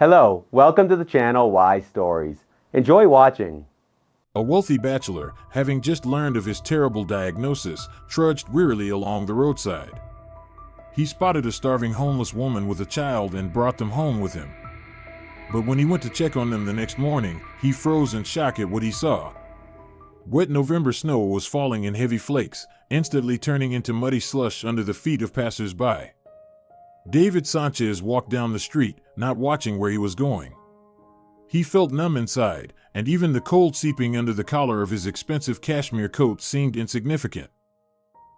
Hello, welcome to the channel Wise Stories. Enjoy watching. A wealthy bachelor, having just learned of his terrible diagnosis, trudged wearily along the roadside. He spotted a starving homeless woman with a child and brought them home with him. But when he went to check on them the next morning, he froze in shock at what he saw. Wet November snow was falling in heavy flakes, instantly turning into muddy slush under the feet of passers-by. David Sanchez walked down the street, not watching where he was going. He felt numb inside, and even the cold seeping under the collar of his expensive cashmere coat seemed insignificant.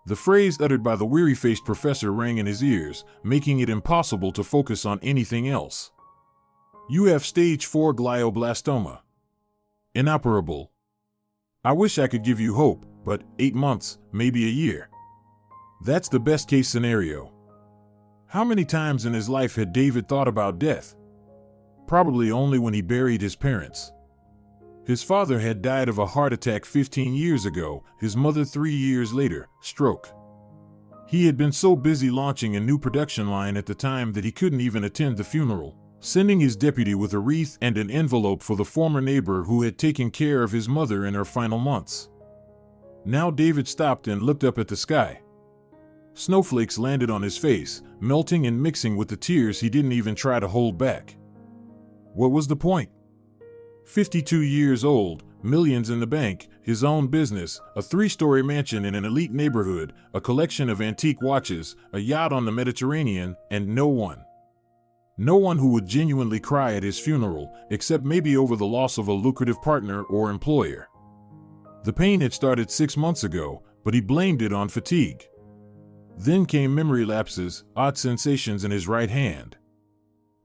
The phrase uttered by the weary-faced professor rang in his ears, making it impossible to focus on anything else. "You have stage 4 glioblastoma. Inoperable. I wish I could give you hope, but 8 months, maybe a year. That's the best-case scenario." How many times in his life had David thought about death? Probably only when he buried his parents. His father had died of a heart attack 15 years ago, his mother 3 years later, stroke. He had been so busy launching a new production line at the time that he couldn't even attend the funeral, sending his deputy with a wreath and an envelope for the former neighbor who had taken care of his mother in her final months. Now David stopped and looked up at the sky. Snowflakes landed on his face, melting and mixing with the tears he didn't even try to hold back. What was the point? 52 years old, millions in the bank, his own business, a 3-story mansion in an elite neighborhood, a collection of antique watches, a yacht on the Mediterranean, and no one. No one who would genuinely cry at his funeral, except maybe over the loss of a lucrative partner or employer. The pain had started 6 months ago, but he blamed it on fatigue. Then came memory lapses, odd sensations in his right hand.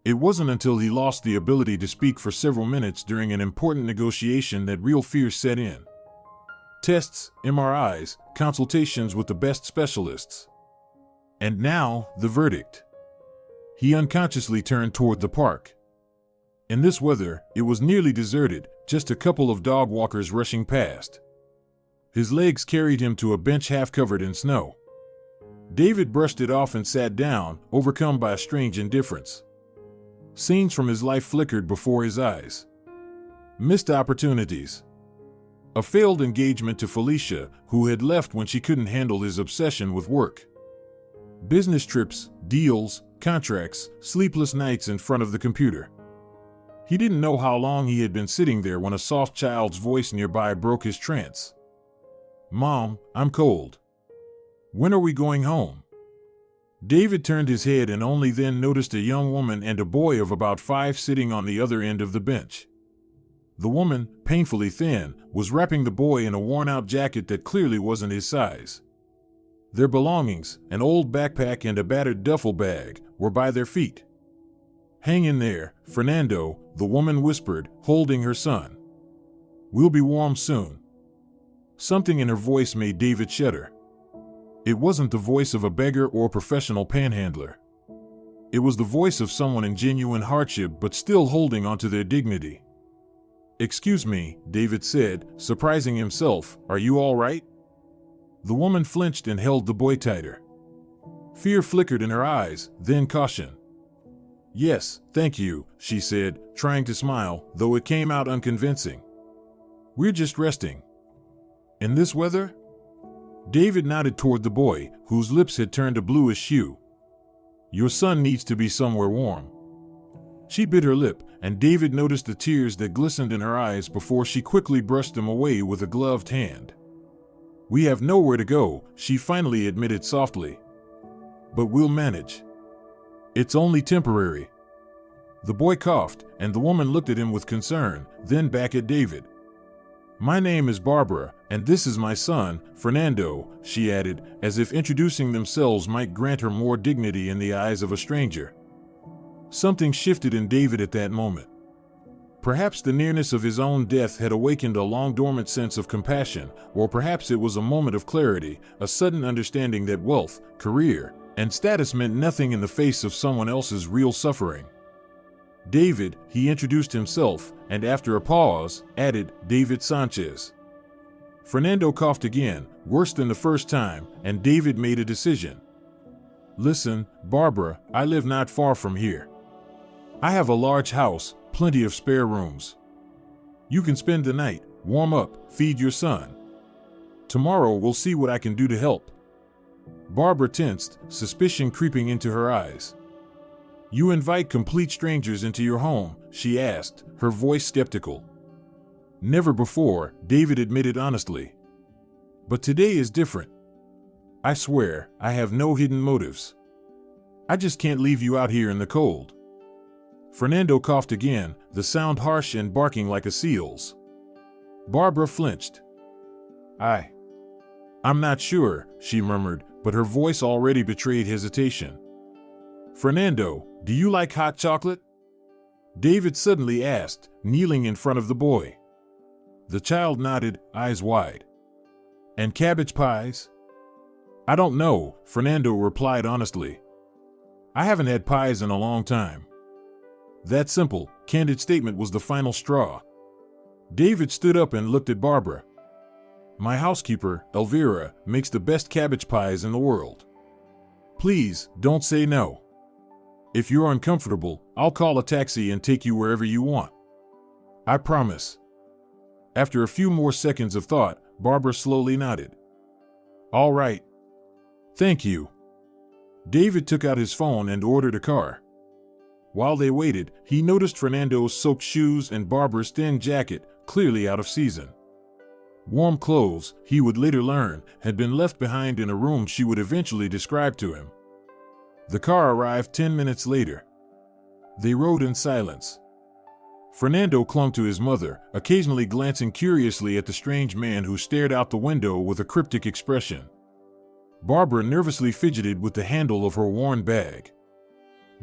It wasn't until he lost the ability to speak for several minutes during an important negotiation that real fear set in. Tests, MRIs, consultations with the best specialists. And now, the verdict. He unconsciously turned toward the park. In this weather, it was nearly deserted, just a couple of dog walkers rushing past. His legs carried him to a bench half covered in snow. David brushed it off and sat down, overcome by a strange indifference. Scenes from his life flickered before his eyes. Missed opportunities. A failed engagement to Felicia, who had left when she couldn't handle his obsession with work. Business trips, deals, contracts, sleepless nights in front of the computer. He didn't know how long he had been sitting there when a soft child's voice nearby broke his trance. "Mom, I'm cold. When are we going home?" David turned his head and only then noticed a young woman and a boy of about 5 sitting on the other end of the bench. The woman, painfully thin, was wrapping the boy in a worn-out jacket that clearly wasn't his size. Their belongings, an old backpack and a battered duffel bag, were by their feet. "Hang in there, Fernando," the woman whispered, holding her son. "We'll be warm soon." Something in her voice made David shudder. It wasn't the voice of a beggar or professional panhandler. It was the voice of someone in genuine hardship but still holding onto their dignity. "Excuse me," David said, surprising himself, "are you all right?" The woman flinched and held the boy tighter. Fear flickered in her eyes, then caution. "Yes, thank you," she said, trying to smile, though it came out unconvincing. "We're just resting." "In this weather?" David nodded toward the boy, whose lips had turned a bluish hue. "Your son needs to be somewhere warm." She bit her lip, and David noticed the tears that glistened in her eyes before she quickly brushed them away with a gloved hand. "We have nowhere to go," she finally admitted softly. "But we'll manage. It's only temporary." The boy coughed, and the woman looked at him with concern, then back at David. "My name is Barbara, and this is my son, Fernando," she added, as if introducing themselves might grant her more dignity in the eyes of a stranger. Something shifted in David at that moment. Perhaps the nearness of his own death had awakened a long-dormant sense of compassion, or perhaps it was a moment of clarity, a sudden understanding that wealth, career, and status meant nothing in the face of someone else's real suffering. "David," he introduced himself, and after a pause, added, "David Sanchez." Fernando coughed again, worse than the first time, and David made a decision. "Listen, Barbara, I live not far from here. I have a large house, plenty of spare rooms. You can spend the night, warm up, feed your son. Tomorrow we'll see what I can do to help. Barbara tensed, suspicion creeping into her eyes. You invite complete strangers into your home? She asked, her voice skeptical. Never before, David admitted honestly. But today is different. I swear, I have no hidden motives. I just can't leave you out here in the cold. Fernando coughed again, the sound harsh and barking like a seal's. Barbara flinched. I'm not sure, she murmured, but her voice already betrayed hesitation. Fernando, do you like hot chocolate? David suddenly asked, kneeling in front of the boy. The child nodded, eyes wide. And cabbage pies? I don't know, Fernando replied honestly. I haven't had pies in a long time. That simple, candid statement was the final straw. David stood up and looked at Barbara. My housekeeper, Elvira, makes the best cabbage pies in the world. Please, don't say no. If you're uncomfortable, I'll call a taxi and take you wherever you want. I promise. After a few more seconds of thought, Barbara slowly nodded. All right. Thank you. David took out his phone and ordered a car. While they waited, he noticed Fernando's soaked shoes and Barbara's thin jacket, clearly out of season. Warm clothes, he would later learn, had been left behind in a room she would eventually describe to him. The car arrived 10 minutes later. They rode in silence. Fernando clung to his mother, occasionally glancing curiously at the strange man who stared out the window with a cryptic expression. Barbara nervously fidgeted with the handle of her worn bag.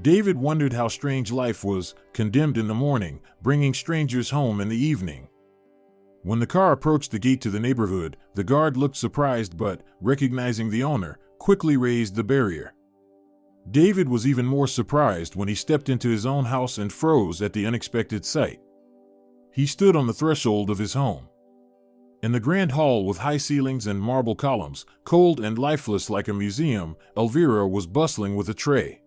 David wondered how strange life was, condemned in the morning, bringing strangers home in the evening. When the car approached the gate to the neighborhood, the guard looked surprised but, recognizing the owner, quickly raised the barrier. David was even more surprised when he stepped into his own house and froze at the unexpected sight. He stood on the threshold of his home. In the grand hall with high ceilings and marble columns, cold and lifeless like a museum, Elvira was bustling with a tray.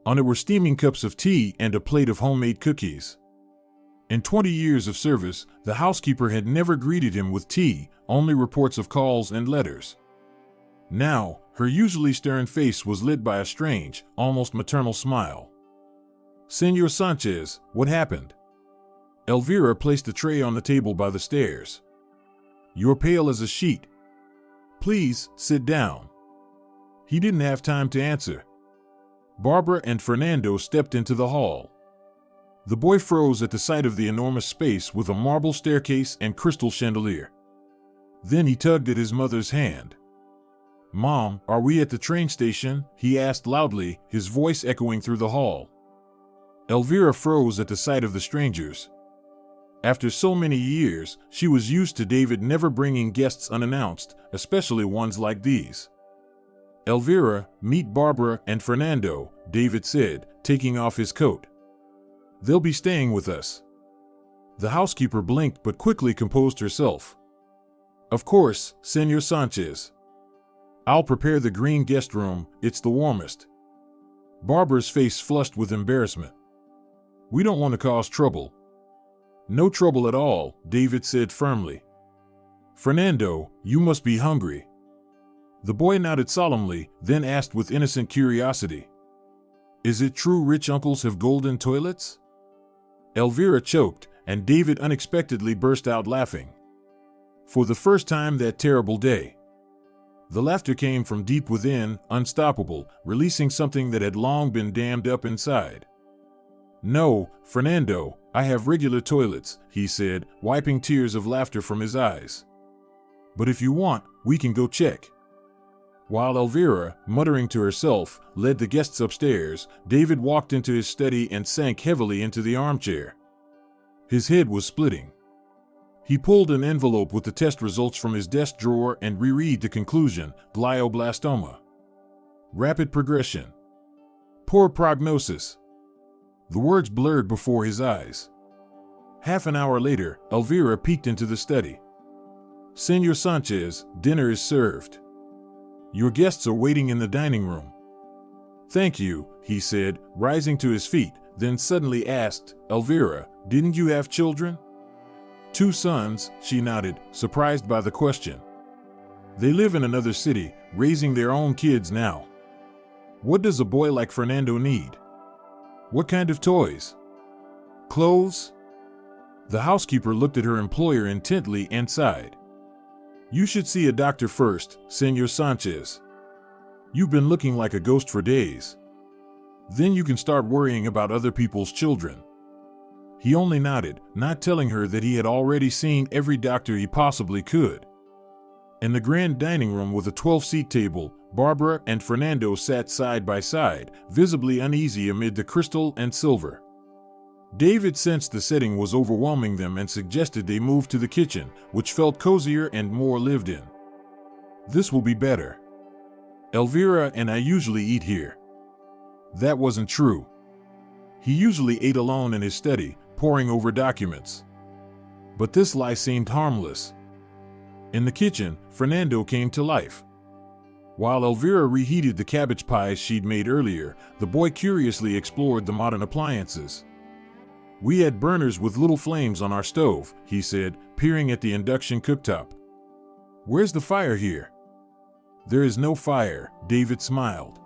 On it were steaming cups of tea and a plate of homemade cookies. In 20 years of service, the housekeeper had never greeted him with tea, only reports of calls and letters. Now, her usually stern face was lit by a strange, almost maternal smile. Señor Sanchez, what happened? Elvira placed a tray on the table by the stairs. You're pale as a sheet. Please, sit down. He didn't have time to answer. Barbara and Fernando stepped into the hall. The boy froze at the sight of the enormous space with a marble staircase and crystal chandelier. Then he tugged at his mother's hand. Mom, are we at the train station? He asked loudly, his voice echoing through the hall. Elvira froze at the sight of the strangers. After so many years, she was used to David never bringing guests unannounced, especially ones like these. Elvira, meet Barbara and Fernando, David said, taking off his coat. They'll be staying with us. The housekeeper blinked but quickly composed herself. Of course, Señor Sanchez. I'll prepare the green guest room, it's the warmest. Barbara's face flushed with embarrassment. We don't want to cause trouble. No trouble at all, David said firmly. Fernando, you must be hungry. The boy nodded solemnly, then asked with innocent curiosity. Is it true rich uncles have golden toilets? Elvira choked, and David unexpectedly burst out laughing. For the first time that terrible day. The laughter came from deep within, unstoppable, releasing something that had long been dammed up inside. No, Fernando, I have regular toilets, he said, wiping tears of laughter from his eyes. But if you want, we can go check. While Elvira, muttering to herself, led the guests upstairs, David walked into his study and sank heavily into the armchair. His head was splitting. He pulled an envelope with the test results from his desk drawer and reread the conclusion, glioblastoma. Rapid progression. Poor prognosis. The words blurred before his eyes. Half an hour later, Elvira peeked into the study. Señor Sanchez, dinner is served. Your guests are waiting in the dining room. Thank you, he said, rising to his feet, then suddenly asked, "Elvira, didn't you have children?" "2 sons," she nodded, surprised by the question. "They live in another city, raising their own kids now." "What does a boy like Fernando need?" "What kind of toys?" "Clothes?" The housekeeper looked at her employer intently and sighed. "You should see a doctor first, Senor Sanchez. You've been looking like a ghost for days. Then you can start worrying about other people's children." He only nodded, not telling her that he had already seen every doctor he possibly could. In the grand dining room with a 12-seat table, Barbara and Fernando sat side by side, visibly uneasy amid the crystal and silver. David sensed the setting was overwhelming them and suggested they move to the kitchen, which felt cozier and more lived in. "This will be better. Elvira and I usually eat here." That wasn't true. He usually ate alone in his study, poring over documents. But this lie seemed harmless. In the kitchen, Fernando came to life. While Elvira reheated the cabbage pies she'd made earlier, the boy curiously explored the modern appliances. "We had burners with little flames on our stove," he said, peering at the induction cooktop. "Where's the fire here?" "There is no fire," David smiled.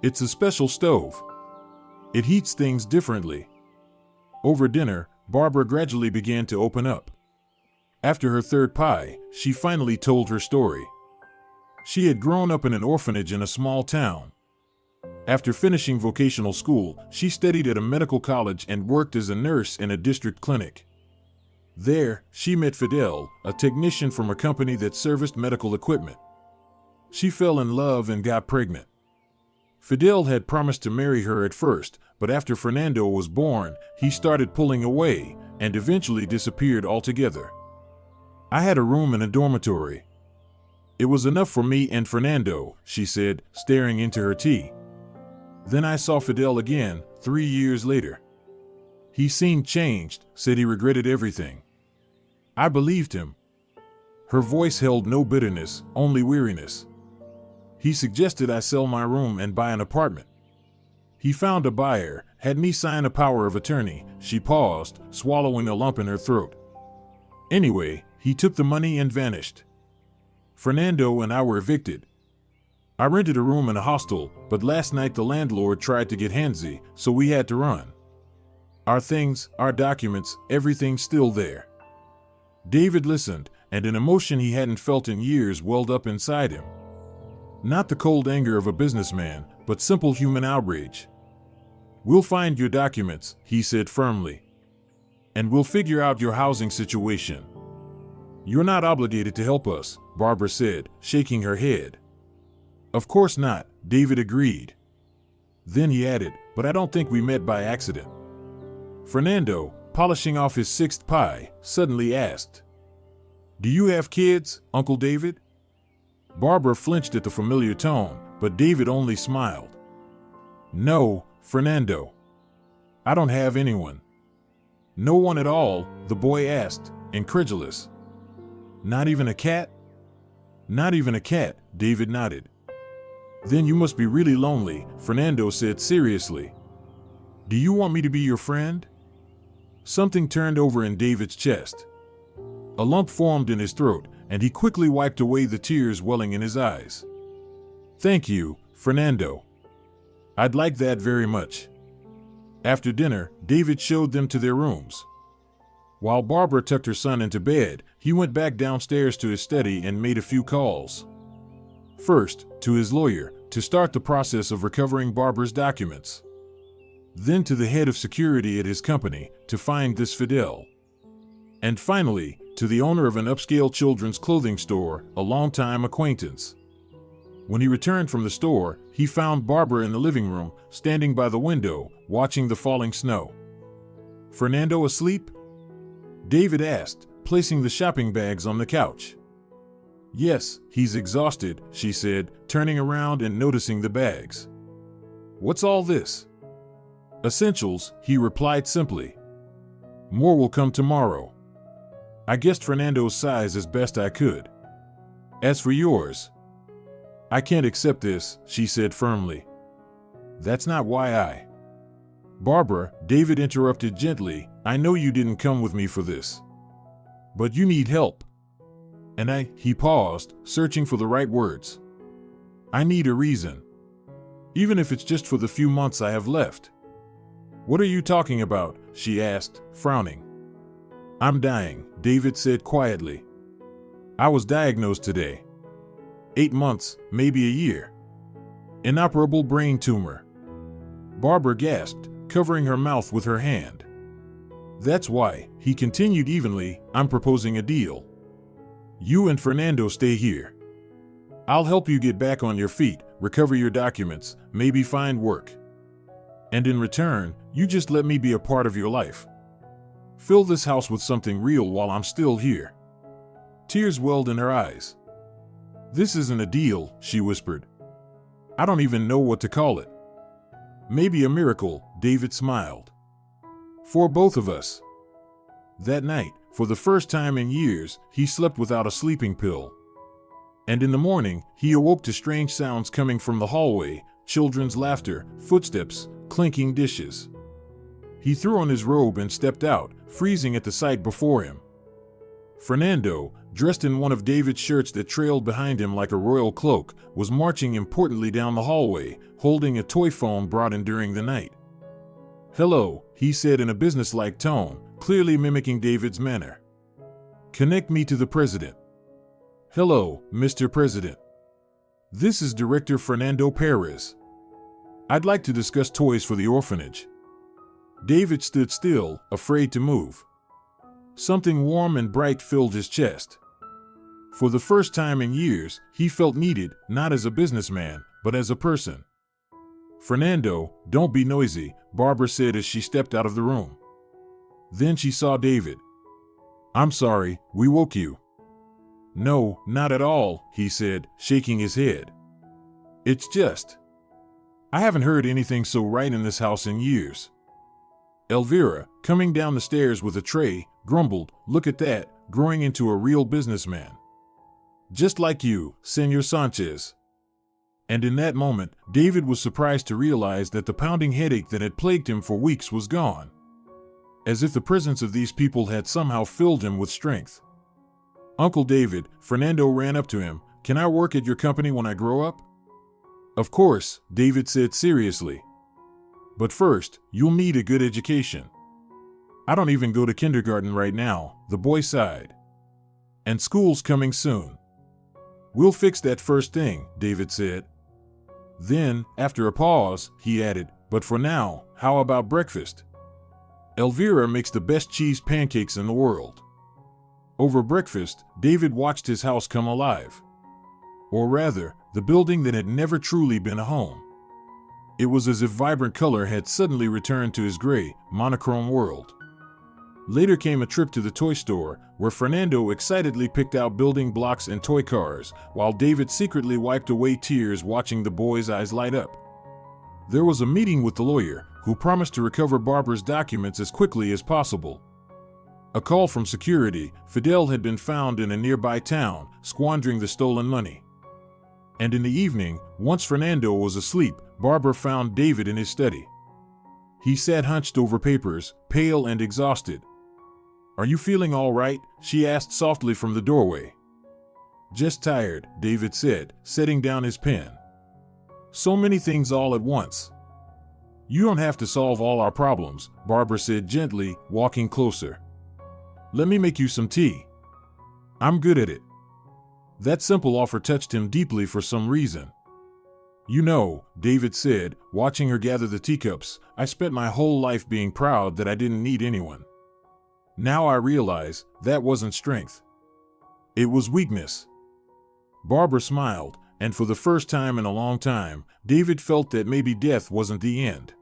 "It's a special stove. It heats things differently." Over dinner, Barbara gradually began to open up. After her 3rd pie, she finally told her story. She had grown up in an orphanage in a small town. After finishing vocational school, she studied at a medical college and worked as a nurse in a district clinic. There, she met Fidel, a technician from a company that serviced medical equipment. She fell in love and got pregnant. Fidel had promised to marry her at first, but after Fernando was born, he started pulling away and eventually disappeared altogether. "I had a room in a dormitory. It was enough for me and Fernando," she said, staring into her tea. "Then I saw Fidel again, 3 years later. He seemed changed, said he regretted everything. I believed him." Her voice held no bitterness, only weariness. "He suggested I sell my room and buy an apartment. He found a buyer, had me sign a power of attorney." She paused, swallowing a lump in her throat. "Anyway, he took the money and vanished. Fernando and I were evicted. I rented a room in a hostel, but last night the landlord tried to get handsy, so we had to run. Our things, our documents, everything's still there." David listened, and an emotion he hadn't felt in years welled up inside him. Not the cold anger of a businessman, but simple human outrage. "We'll find your documents," he said firmly. "And we'll figure out your housing situation." "You're not obligated to help us," Barbara said, shaking her head. "Of course not," David agreed. Then he added, "But I don't think we met by accident." Fernando, polishing off his 6th pie, suddenly asked, "Do you have kids, Uncle David?" Barbara flinched at the familiar tone, but David only smiled. "No, Fernando. I don't have anyone." "No one at all?" the boy asked, incredulous. "Not even a cat?" "Not even a cat," David nodded. "Then you must be really lonely," Fernando said seriously. "Do you want me to be your friend?" Something turned over in David's chest. A lump formed in his throat, and he quickly wiped away the tears welling in his eyes. "Thank you, Fernando. I'd like that very much." After dinner, David showed them to their rooms. While Barbara tucked her son into bed, he went back downstairs to his study and made a few calls. First, to his lawyer, to start the process of recovering Barbara's documents. Then to the head of security at his company, to find this Fidel. And finally, to the owner of an upscale children's clothing store, a longtime acquaintance. When he returned from the store, he found Barbara in the living room, standing by the window, watching the falling snow. "Fernando asleep?" David asked, placing the shopping bags on the couch. "Yes, he's exhausted," she said, turning around and noticing the bags. "What's all this?" "Essentials," he replied simply. "More will come tomorrow. I guessed Fernando's size as best I could. As for yours—" "I can't accept this," she said firmly. "That's not why I—" Barbara, David interrupted gently, I know you didn't come with me for this. But you need help. And he paused, searching for the right words. I need a reason. Even if it's just for the few months I have left. What are you talking about? She asked, frowning. I'm dying, David said quietly. I was diagnosed today. 8 months, maybe a year. Inoperable brain tumor. Barbara gasped, covering her mouth with her hand. That's why, he continued evenly, I'm proposing a deal. You and Fernando stay here. I'll help you get back on your feet, recover your documents, maybe find work. And in return, you just let me be a part of your life. Fill this house with something real while I'm still here. Tears welled in her eyes. This isn't a deal, she whispered. I don't even know what to call it. Maybe a miracle, David smiled. For both of us. That night, for the first time in years, he slept without a sleeping pill. And in the morning, he awoke to strange sounds coming from the hallway, children's laughter, footsteps, clinking dishes. He threw on his robe and stepped out, freezing at the sight before him. Fernando, dressed in one of David's shirts that trailed behind him like a royal cloak, was marching importantly down the hallway, holding a toy phone brought in during the night. Hello, he said in a businesslike tone, clearly mimicking David's manner. Connect me to the president. Hello, Mr. President. This is Director Fernando Perez. I'd like to discuss toys for the orphanage. David stood still, afraid to move. Something warm and bright filled his chest. For the first time in years, he felt needed, not as a businessman, but as a person. Fernando, don't be noisy, Barbara said as she stepped out of the room. Then she saw David. I'm sorry, we woke you. No, not at all, he said, shaking his head. It's just. I haven't heard anything so right in this house in years. Elvira, coming down the stairs with a tray, grumbled, look at that, growing into a real businessman. Just like you, Senor Sanchez. And in that moment, David was surprised to realize that the pounding headache that had plagued him for weeks was gone. As if the presence of these people had somehow filled him with strength. Uncle David, Fernando ran up to him, can I work at your company when I grow up? Of course, David said seriously. But first, you'll need a good education. I don't even go to kindergarten right now, the boy sighed. And school's coming soon. We'll fix that first thing, David said. Then, after a pause, he added, but for now, how about breakfast? Elvira makes the best cheese pancakes in the world. Over breakfast, David watched his house come alive. Or rather, the building that had never truly been a home. It was as if vibrant color had suddenly returned to his gray, monochrome world. Later came a trip to the toy store, where Fernando excitedly picked out building blocks and toy cars, while David secretly wiped away tears watching the boy's eyes light up. There was a meeting with the lawyer, who promised to recover Barbara's documents as quickly as possible. A call from security, Fidel had been found in a nearby town, squandering the stolen money. And in the evening, once Fernando was asleep, Barbara found David in his study. He sat hunched over papers, pale and exhausted. Are you feeling all right? She asked softly from the doorway. Just tired, David said, setting down his pen. So many things all at once. You don't have to solve all our problems, Barbara said gently, walking closer. Let me make you some tea. I'm good at it. That simple offer touched him deeply for some reason. You know, David said, watching her gather the teacups, I spent my whole life being proud that I didn't need anyone. Now I realize that wasn't strength. It was weakness. Barbara smiled, and for the first time in a long time, David felt that maybe death wasn't the end.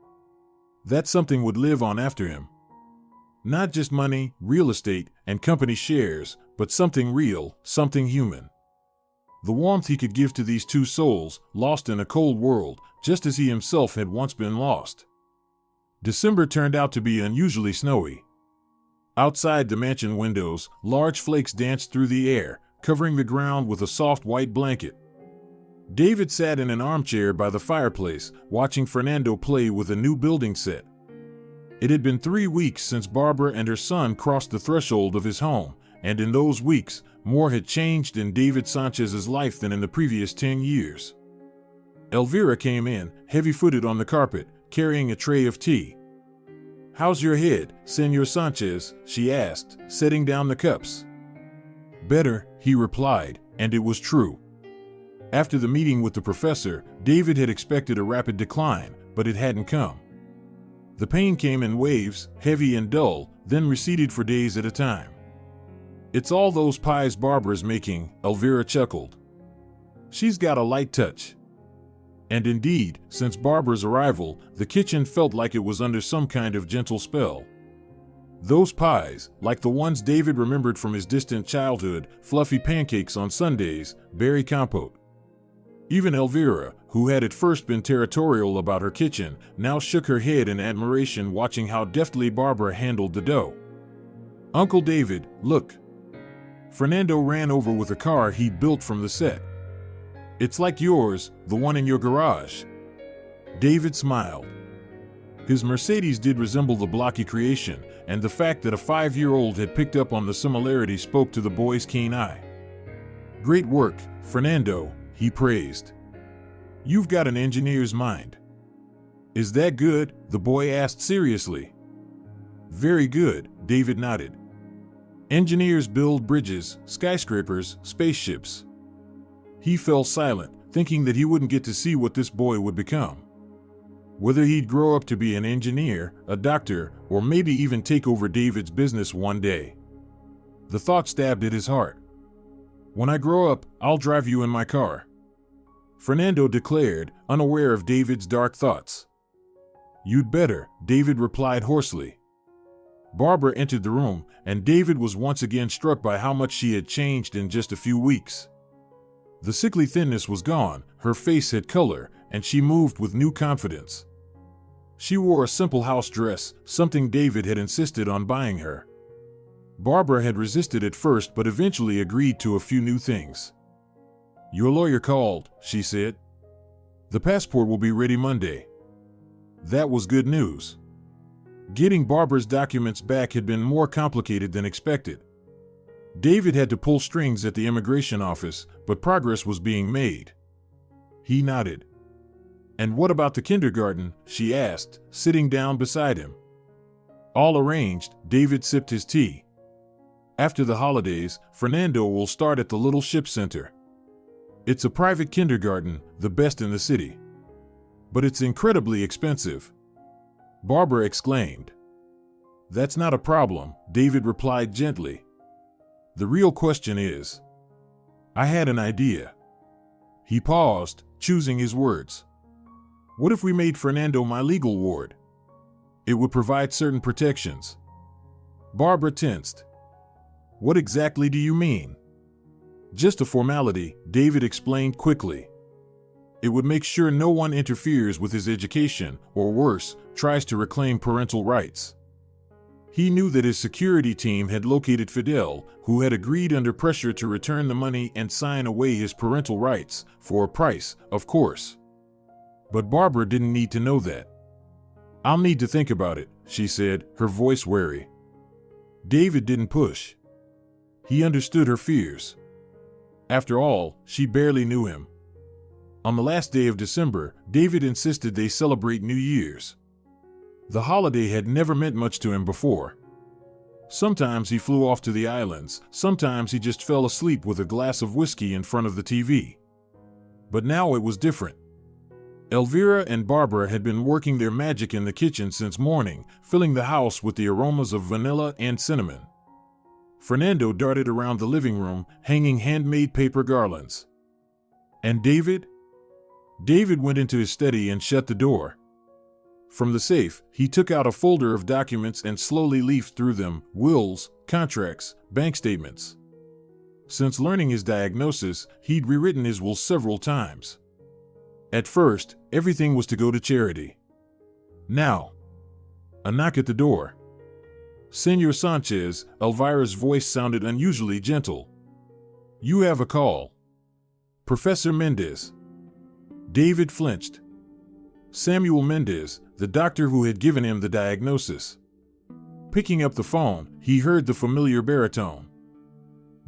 That something would live on after him. Not just money, real estate, and company shares, but something real, something human. The warmth he could give to these two souls, lost in a cold world, just as he himself had once been lost. December turned out to be unusually snowy. Outside the mansion windows, large flakes danced through the air, covering the ground with a soft white blanket. David sat in an armchair by the fireplace, watching Fernando play with a new building set. It had been 3 weeks since Barbara and her son crossed the threshold of his home, and in those weeks, more had changed in David Sanchez's life than in the previous 10 years. Elvira came in, heavy-footed on the carpet, carrying a tray of tea. "How's your head, Senor Sanchez?" she asked, setting down the cups. "Better," he replied, and it was true. After the meeting with the professor, David had expected a rapid decline, but it hadn't come. The pain came in waves, heavy and dull, then receded for days at a time. "It's all those pies Barbara's making," Elvira chuckled. "She's got a light touch." And indeed, since Barbara's arrival, the kitchen felt like it was under some kind of gentle spell. Those pies, like the ones David remembered from his distant childhood, fluffy pancakes on Sundays, berry compote. Even Elvira, who had at first been territorial about her kitchen, now shook her head in admiration watching how deftly Barbara handled the dough. "Uncle David, look." Fernando ran over with a car he'd built from the set. "It's like yours, the one in your garage." David smiled. His Mercedes did resemble the blocky creation, and the fact that a 5-year-old had picked up on the similarity spoke to the boy's keen eye. "Great work, Fernando," he praised. "You've got an engineer's mind." "Is that good?" the boy asked seriously. "Very good," David nodded. "Engineers build bridges, skyscrapers, spaceships." He fell silent, thinking that he wouldn't get to see what this boy would become. Whether he'd grow up to be an engineer, a doctor, or maybe even take over David's business one day. The thought stabbed at his heart. "When I grow up, I'll drive you in my car," Fernando declared, unaware of David's dark thoughts. "You'd better," David replied hoarsely. Barbara entered the room, and David was once again struck by how much she had changed in just a few weeks. The sickly thinness was gone, her face had color, and she moved with new confidence. She wore a simple house dress, something David had insisted on buying her. Barbara had resisted at first but eventually agreed to a few new things. "Your lawyer called," she said. "The passport will be ready Monday." That was good news. Getting Barbara's documents back had been more complicated than expected. David had to pull strings at the immigration office, but progress was being made. He nodded. "And what about the kindergarten?" she asked, sitting down beside him. "All arranged," David sipped his tea. "After the holidays, Fernando will start at the Little Ship Center. It's a private kindergarten, the best in the city. But it's incredibly expensive," Barbara exclaimed. "That's not a problem," David replied gently. "The real question is..." "I had an idea." He paused, choosing his words. "What if we made Fernando my legal ward? It would provide certain protections." Barbara tensed. "What exactly do you mean?" "Just a formality," David explained quickly. "It would make sure no one interferes with his education, or worse, tries to reclaim parental rights." He knew that his security team had located Fidel, who had agreed under pressure to return the money and sign away his parental rights, for a price, of course. But Barbara didn't need to know that. "I'll need to think about it," she said, her voice wary. David didn't push. He understood her fears. After all, she barely knew him. On the last day of December, David insisted they celebrate New Year's. The holiday had never meant much to him before. Sometimes he flew off to the islands, sometimes he just fell asleep with a glass of whiskey in front of the TV. But now it was different. Elvira and Barbara had been working their magic in the kitchen since morning, filling the house with the aromas of vanilla and cinnamon. Fernando darted around the living room, hanging handmade paper garlands. And David? David went into his study and shut the door. From the safe, he took out a folder of documents and slowly leafed through them: wills, contracts, bank statements. Since learning his diagnosis, he'd rewritten his will several times. At first, everything was to go to charity. Now, a knock at the door. "Senor Sanchez," Elvira's voice sounded unusually gentle. "You have a call." "Professor Mendez." David flinched. Samuel Mendez, the doctor who had given him the diagnosis. Picking up the phone, he heard the familiar baritone.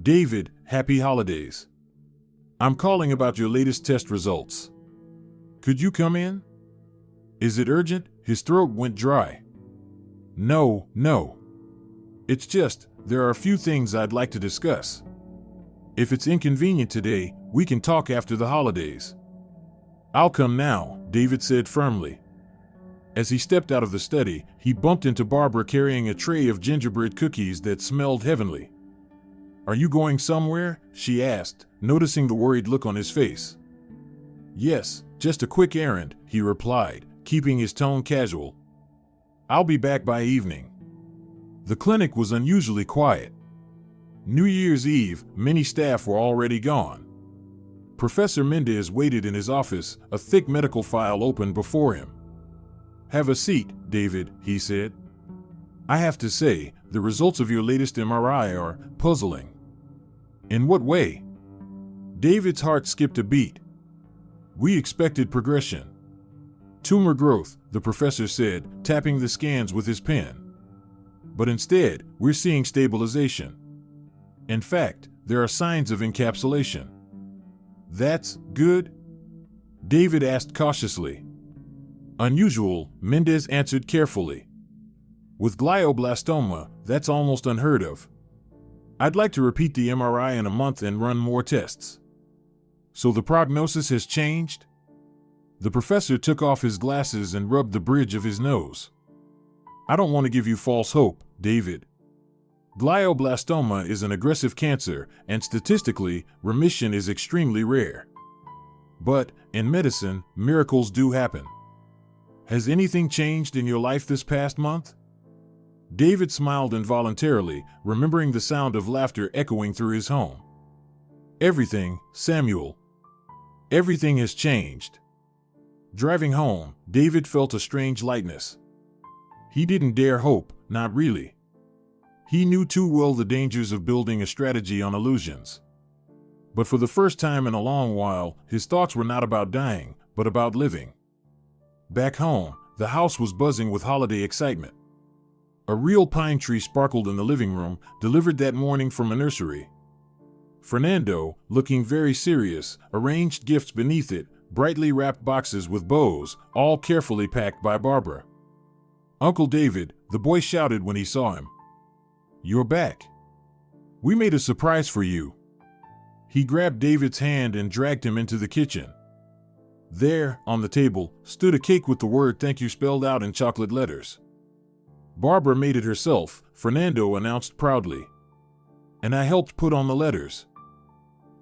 "David, happy holidays. I'm calling about your latest test results. Could you come in? Is it urgent?" His throat went dry. No. It's just, there are a few things I'd like to discuss. If it's inconvenient today, we can talk after the holidays." "I'll come now," David said firmly. As he stepped out of the study, he bumped into Barbara carrying a tray of gingerbread cookies that smelled heavenly. "Are you going somewhere?" she asked, noticing the worried look on his face. "Yes, just a quick errand," he replied, keeping his tone casual. "I'll be back by evening." The clinic was unusually quiet. New Year's Eve, many staff were already gone. Professor Mendez waited in his office, a thick medical file open before him. "Have a seat, David," he said. "I have to say, the results of your latest MRI are puzzling." "In what way?" David's heart skipped a beat. "We expected progression. Tumor growth," the professor said, tapping the scans with his pen. "But instead, we're seeing stabilization. In fact, there are signs of encapsulation." "That's good?" David asked cautiously. "Unusual," Mendez answered carefully. "With glioblastoma, that's almost unheard of. I'd like to repeat the MRI in a month and run more tests." "So the prognosis has changed?" The professor took off his glasses and rubbed the bridge of his nose. "I don't want to give you false hope, David. Glioblastoma is an aggressive cancer, and statistically, remission is extremely rare. But, in medicine, miracles do happen. Has anything changed in your life this past month?" David smiled involuntarily, remembering the sound of laughter echoing through his home. "Everything, Samuel. Everything has changed." Driving home, David felt a strange lightness. He didn't dare hope, not really. He knew too well the dangers of building a strategy on illusions. But for the first time in a long while, his thoughts were not about dying, but about living. Back home, the house was buzzing with holiday excitement. A real pine tree sparkled in the living room, delivered that morning from a nursery. Fernando, looking very serious, arranged gifts beneath it, brightly wrapped boxes with bows, all carefully packed by Barbara. "Uncle David," the boy shouted when he saw him. "You're back. We made a surprise for you." He grabbed David's hand and dragged him into the kitchen. There, on the table, stood a cake with the word "thank you" spelled out in chocolate letters. "Barbara made it herself," Fernando announced proudly. "And I helped put on the letters."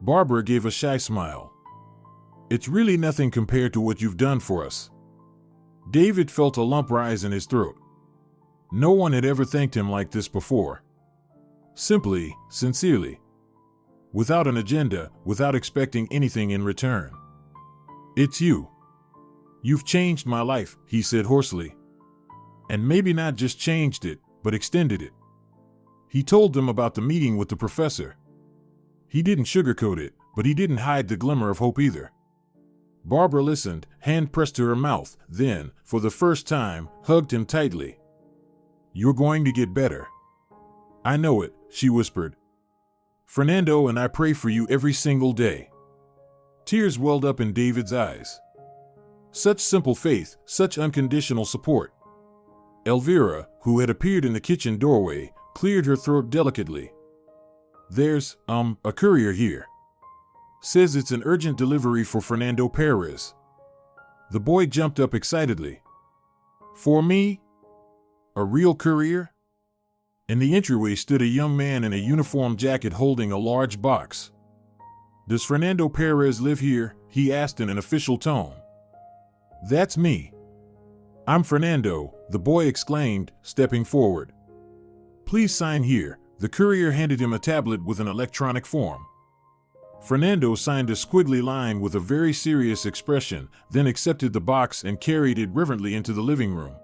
Barbara gave a shy smile. "It's really nothing compared to what you've done for us." David felt a lump rise in his throat. No one had ever thanked him like this before. Simply, sincerely. Without an agenda, without expecting anything in return. "It's you. You've changed my life," he said hoarsely. "And maybe not just changed it, but extended it." He told them about the meeting with the professor. He didn't sugarcoat it, but he didn't hide the glimmer of hope either. Barbara listened, hand pressed to her mouth, then, for the first time, hugged him tightly. "You're going to get better. I know it," she whispered. "Fernando and I pray for you every single day." Tears welled up in David's eyes. Such simple faith, such unconditional support. Elvira, who had appeared in the kitchen doorway, cleared her throat delicately. "There's, a courier here. Says it's an urgent delivery for Fernando Perez." The boy jumped up excitedly. "For me? A real courier?" In the entryway stood a young man in a uniform jacket holding a large box. "Does Fernando Perez live here?" he asked in an official tone. "That's me." "I'm Fernando," the boy exclaimed, stepping forward. "Please sign here." The courier handed him a tablet with an electronic form. Fernando signed a squiggly line with a very serious expression, then accepted the box and carried it reverently into the living room.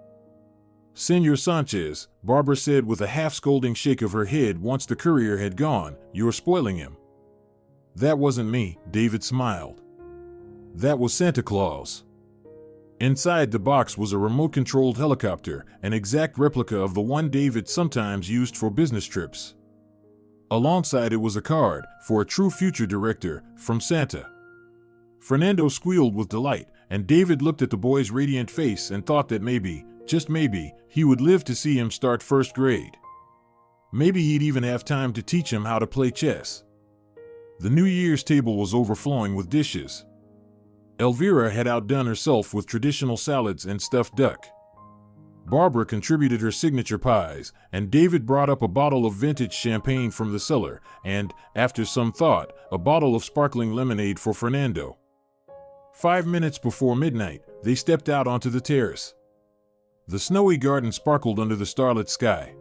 "Señor Sanchez," Barbara said with a half-scolding shake of her head once the courier had gone, "you're spoiling him." "That wasn't me," David smiled. "That was Santa Claus." Inside the box was a remote-controlled helicopter, an exact replica of the one David sometimes used for business trips. Alongside it was a card, for a true future director, from Santa. Fernando squealed with delight, and David looked at the boy's radiant face and thought that maybe, just maybe, he would live to see him start first grade. Maybe he'd even have time to teach him how to play chess. The New Year's table was overflowing with dishes. Elvira had outdone herself with traditional salads and stuffed duck. Barbara contributed her signature pies, and David brought up a bottle of vintage champagne from the cellar, and, after some thought, a bottle of sparkling lemonade for Fernando. 5 minutes before midnight, they stepped out onto the terrace. The snowy garden sparkled under the starlit sky.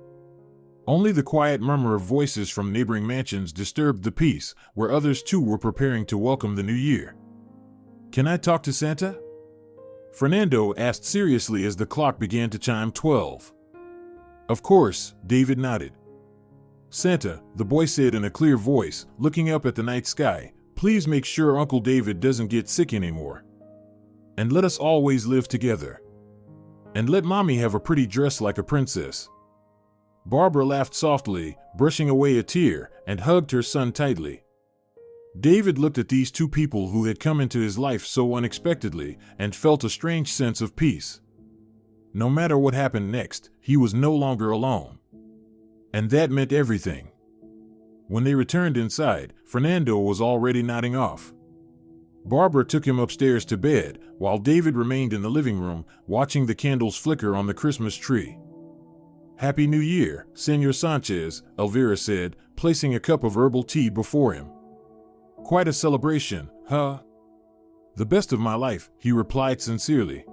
Only the quiet murmur of voices from neighboring mansions disturbed the peace, where others too were preparing to welcome the new year. "Can I talk to Santa?" Fernando asked seriously as the clock began to chime 12. "Of course," David nodded. "Santa," the boy said in a clear voice, looking up at the night sky, "please make sure Uncle David doesn't get sick anymore. And let us always live together. And let Mommy have a pretty dress like a princess." Barbara laughed softly, brushing away a tear, and hugged her son tightly. David looked at these two people who had come into his life so unexpectedly and felt a strange sense of peace. No matter what happened next, he was no longer alone. And that meant everything. When they returned inside, Fernando was already nodding off. Barbara took him upstairs to bed, while David remained in the living room, watching the candles flicker on the Christmas tree. "Happy New Year, Senor Sanchez," Elvira said, placing a cup of herbal tea before him. "Quite a celebration, huh?" "The best of my life," he replied sincerely.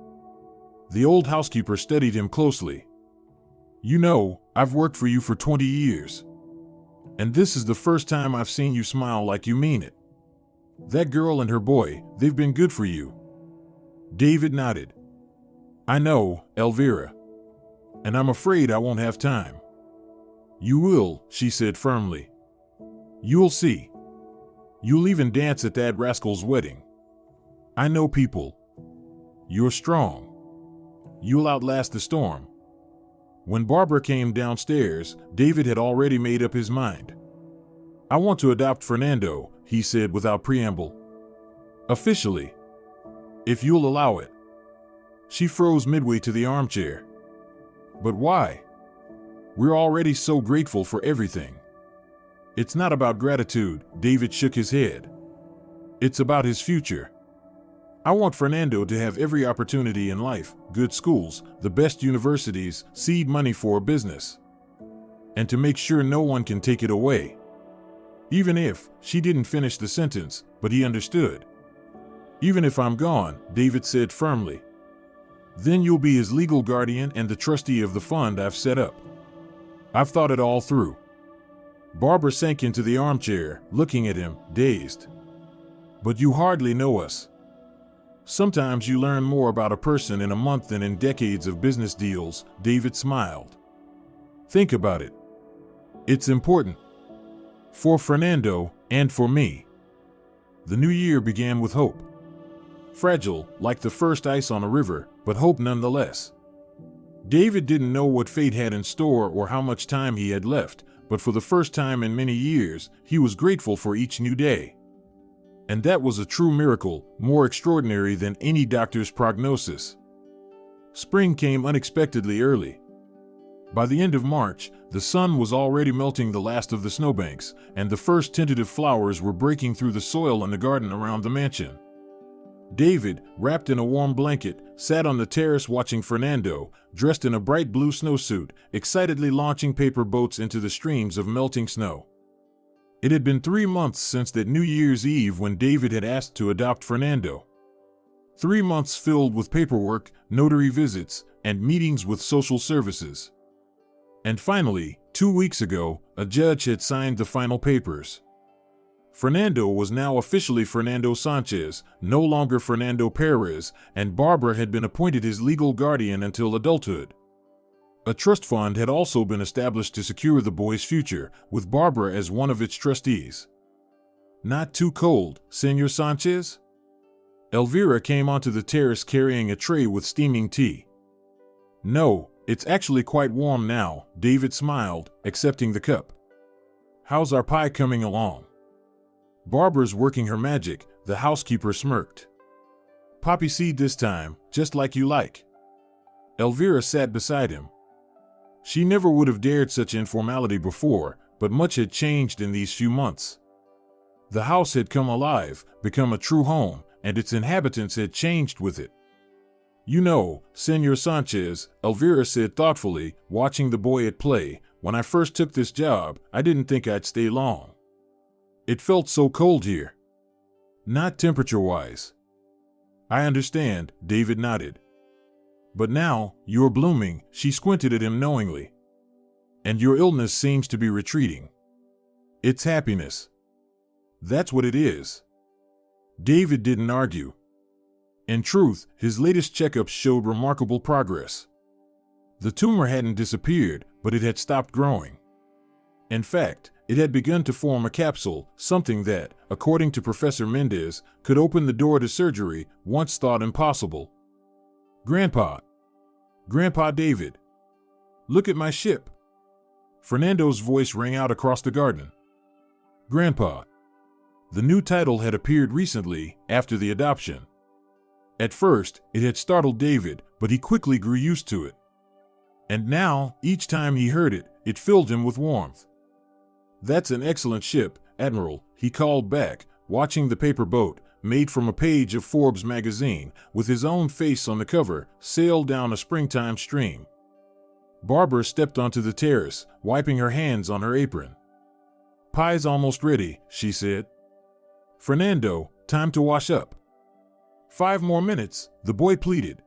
The old housekeeper studied him closely. "You know, I've worked for you for 20 years. And this is the first time I've seen you smile like you mean it. That girl and her boy, they've been good for you." David nodded. "I know, Elvira. And I'm afraid I won't have time." "You will," she said firmly. "You'll see. You'll even dance at that rascal's wedding. I know people. You're strong. You'll outlast the storm." When Barbara came downstairs, David had already made up his mind. "I want to adopt Fernando," he said without preamble. "Officially. If you'll allow it." She froze midway to the armchair. "But why? We're already so grateful for everything." "It's not about gratitude," David shook his head. "It's about his future. I want Fernando to have every opportunity in life, good schools, the best universities, seed money for a business. And to make sure no one can take it away." "Even if," she didn't finish the sentence, but he understood. "Even if I'm gone," David said firmly. "Then you'll be his legal guardian and the trustee of the fund I've set up. I've thought it all through." Barbara sank into the armchair, looking at him, dazed. "But you hardly know us. Sometimes you learn more about a person in a month than in decades of business deals," David smiled. "Think about it. It's important. For Fernando, and for me." The new year began with hope. Fragile, like the first ice on a river, but hope nonetheless. David didn't know what fate had in store or how much time he had left, but for the first time in many years, he was grateful for each new day. And that was a true miracle, more extraordinary than any doctor's prognosis. Spring came unexpectedly early. By the end of March, the sun was already melting the last of the snowbanks, and the first tentative flowers were breaking through the soil in the garden around the mansion. David, wrapped in a warm blanket, sat on the terrace watching Fernando, dressed in a bright blue snowsuit, excitedly launching paper boats into the streams of melting snow. It had been 3 months since that New Year's Eve when David had asked to adopt Fernando. 3 months filled with paperwork, notary visits, and meetings with social services. And finally, 2 weeks ago, a judge had signed the final papers. Fernando was now officially Fernando Sanchez, no longer Fernando Perez, and Barbara had been appointed his legal guardian until adulthood. A trust fund had also been established to secure the boy's future, with Barbara as one of its trustees. "Not too cold, Senor Sanchez?" Elvira came onto the terrace carrying a tray with steaming tea. "No, it's actually quite warm now," David smiled, accepting the cup. "How's our pie coming along?" "Barbara's working her magic," the housekeeper smirked. "Poppy seed this time, just like you like." Elvira sat beside him. She never would have dared such informality before, but much had changed in these few months. The house had come alive, become a true home, and its inhabitants had changed with it. "You know, Senor Sanchez," Elvira said thoughtfully, watching the boy at play, "when I first took this job, I didn't think I'd stay long. It felt so cold here. Not temperature-wise." "I understand," David nodded. "But now, you're blooming," she squinted at him knowingly. "And your illness seems to be retreating. It's happiness. That's what it is." David didn't argue. In truth, his latest checkups showed remarkable progress. The tumor hadn't disappeared, but it had stopped growing. In fact, it had begun to form a capsule, something that, according to Professor Mendez, could open the door to surgery, once thought impossible. "Grandpa! Grandpa David! Look at my ship!" Fernando's voice rang out across the garden. "Grandpa!" The new title had appeared recently, after the adoption. At first, it had startled David, but he quickly grew used to it. And now, each time he heard it, it filled him with warmth. "That's an excellent ship, Admiral," he called back, watching the paper boat, made from a page of Forbes magazine, with his own face on the cover, sail down a springtime stream. Barbara stepped onto the terrace, wiping her hands on her apron. "Pie's almost ready," she said. "Fernando, time to wash up." "5 more minutes," the boy pleaded.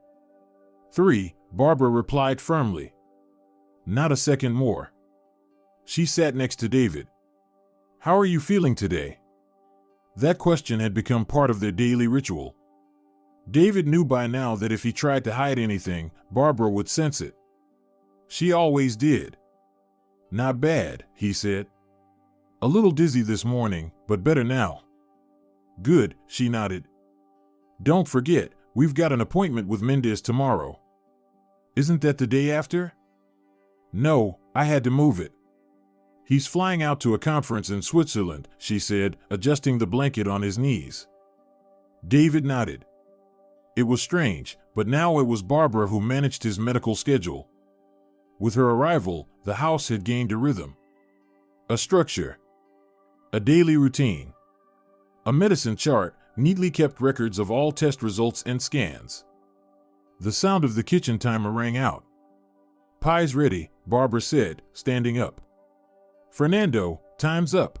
3, Barbara replied firmly. "Not a second more." She sat next to David. "How are you feeling today?" That question had become part of their daily ritual. David knew by now that if he tried to hide anything, Barbara would sense it. She always did. "Not bad," he said. "A little dizzy this morning, but better now." "Good," she nodded. "Don't forget, we've got an appointment with Mendez tomorrow." "Isn't that the day after?" "No, I had to move it." "He's flying out to a conference in Switzerland," she said, adjusting the blanket on his knees. David nodded. It was strange, but now it was Barbara who managed his medical schedule. With her arrival, the house had gained a rhythm. A structure. A daily routine. A medicine chart, neatly kept records of all test results and scans. The sound of the kitchen timer rang out. "Pie's ready," Barbara said, standing up. "Fernando, time's up."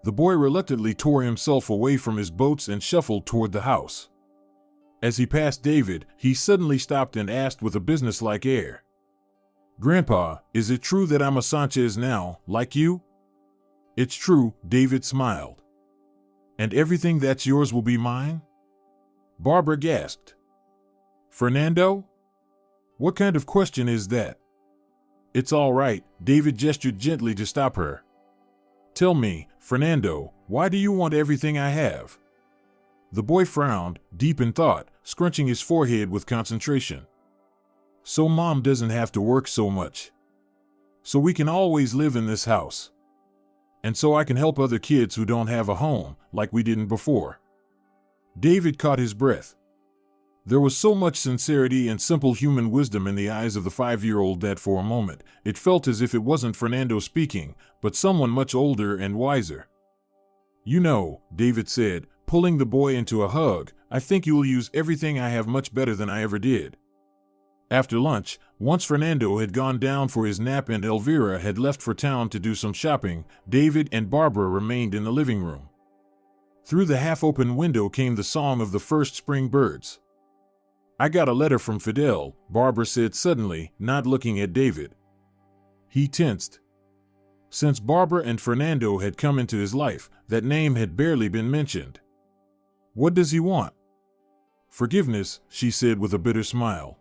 The boy reluctantly tore himself away from his boats and shuffled toward the house. As he passed David, he suddenly stopped and asked with a businesslike air, "Grandpa, is it true that I'm a Sanchez now, like you?" "It's true," David smiled. "And everything that's yours will be mine?" Barbara gasped. "Fernando? What kind of question is that?" "It's all right," David gestured gently to stop her. "Tell me, Fernando, why do you want everything I have?" The boy frowned, deep in thought, scrunching his forehead with concentration. "So Mom doesn't have to work so much. So we can always live in this house. And so I can help other kids who don't have a home, like we didn't before." David caught his breath. There was so much sincerity and simple human wisdom in the eyes of the 5-year-old that for a moment, it felt as if it wasn't Fernando speaking, but someone much older and wiser. "You know," David said, pulling the boy into a hug, "I think you will use everything I have much better than I ever did." After lunch, once Fernando had gone down for his nap and Elvira had left for town to do some shopping, David and Barbara remained in the living room. Through the half-open window came the song of the first spring birds. "I got a letter from Fidel," Barbara said suddenly, not looking at David. He tensed. Since Barbara and Fernando had come into his life, that name had barely been mentioned. "What does he want?" "Forgiveness," she said with a bitter smile.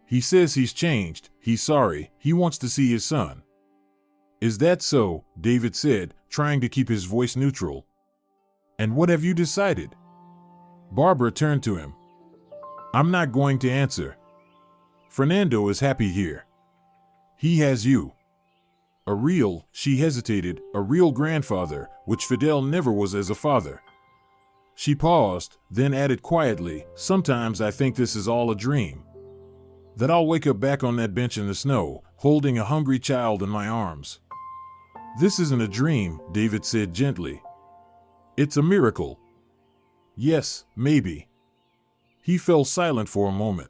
"He says he's changed, he's sorry, he wants to see his son." "Is that so?" David said, trying to keep his voice neutral. "And what have you decided?" Barbara turned to him. I'm not going to answer. Fernando is happy here. He has you. She hesitated, a real grandfather, which Fidel never was as a father. She paused, then added quietly, sometimes I think this is all a dream. That I'll wake up back on that bench in the snow, holding a hungry child in my arms. This isn't a dream, David said gently. It's a miracle. Yes, maybe. He fell silent for a moment.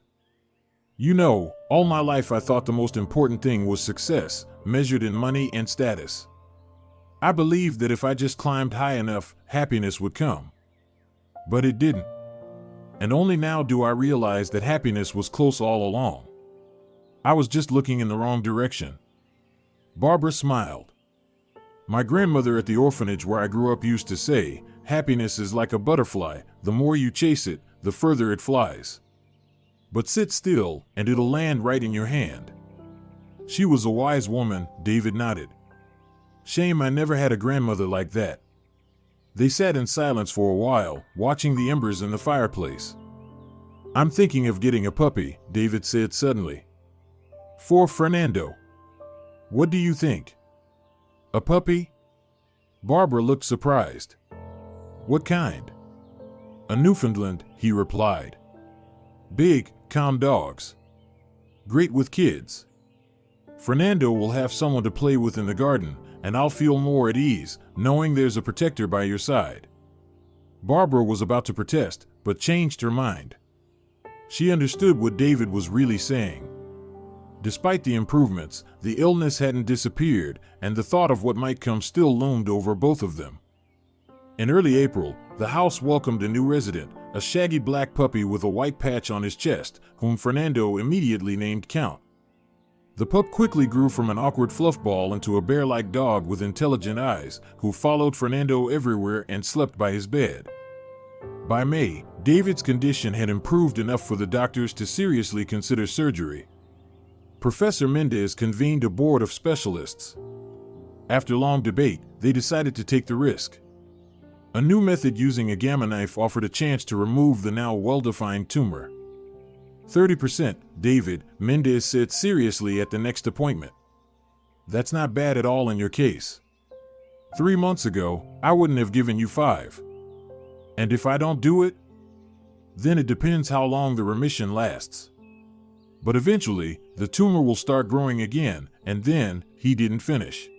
You know, all my life I thought the most important thing was success, measured in money and status. I believed that if I just climbed high enough, happiness would come. But it didn't. And only now do I realize that happiness was close all along. I was just looking in the wrong direction. Barbara smiled. My grandmother at the orphanage where I grew up used to say, happiness is like a butterfly, the more you chase it, the further it flies. But sit still, and it'll land right in your hand. She was a wise woman, David nodded. Shame I never had a grandmother like that. They sat in silence for a while, watching the embers in the fireplace. I'm thinking of getting a puppy, David said suddenly. For Fernando. What do you think? A puppy? Barbara looked surprised. What kind? A Newfoundland, he replied. Big, calm dogs. Great with kids. Fernando will have someone to play with in the garden, and I'll feel more at ease, knowing there's a protector by your side. Barbara was about to protest, but changed her mind. She understood what David was really saying. Despite the improvements, the illness hadn't disappeared, and the thought of what might come still loomed over both of them. In early April, the house welcomed a new resident, a shaggy black puppy with a white patch on his chest, whom Fernando immediately named Count. The pup quickly grew from an awkward fluffball into a bear-like dog with intelligent eyes, who followed Fernando everywhere and slept by his bed. By May, David's condition had improved enough for the doctors to seriously consider surgery. Professor Mendez convened a board of specialists. After long debate, they decided to take the risk. A new method using a gamma knife offered a chance to remove the now well-defined tumor. 30%, David, Mendez said seriously at the next appointment. That's not bad at all in your case. 3 months ago, I wouldn't have given you 5. And if I don't do it? Then it depends how long the remission lasts. But eventually, the tumor will start growing again, and then, he didn't finish.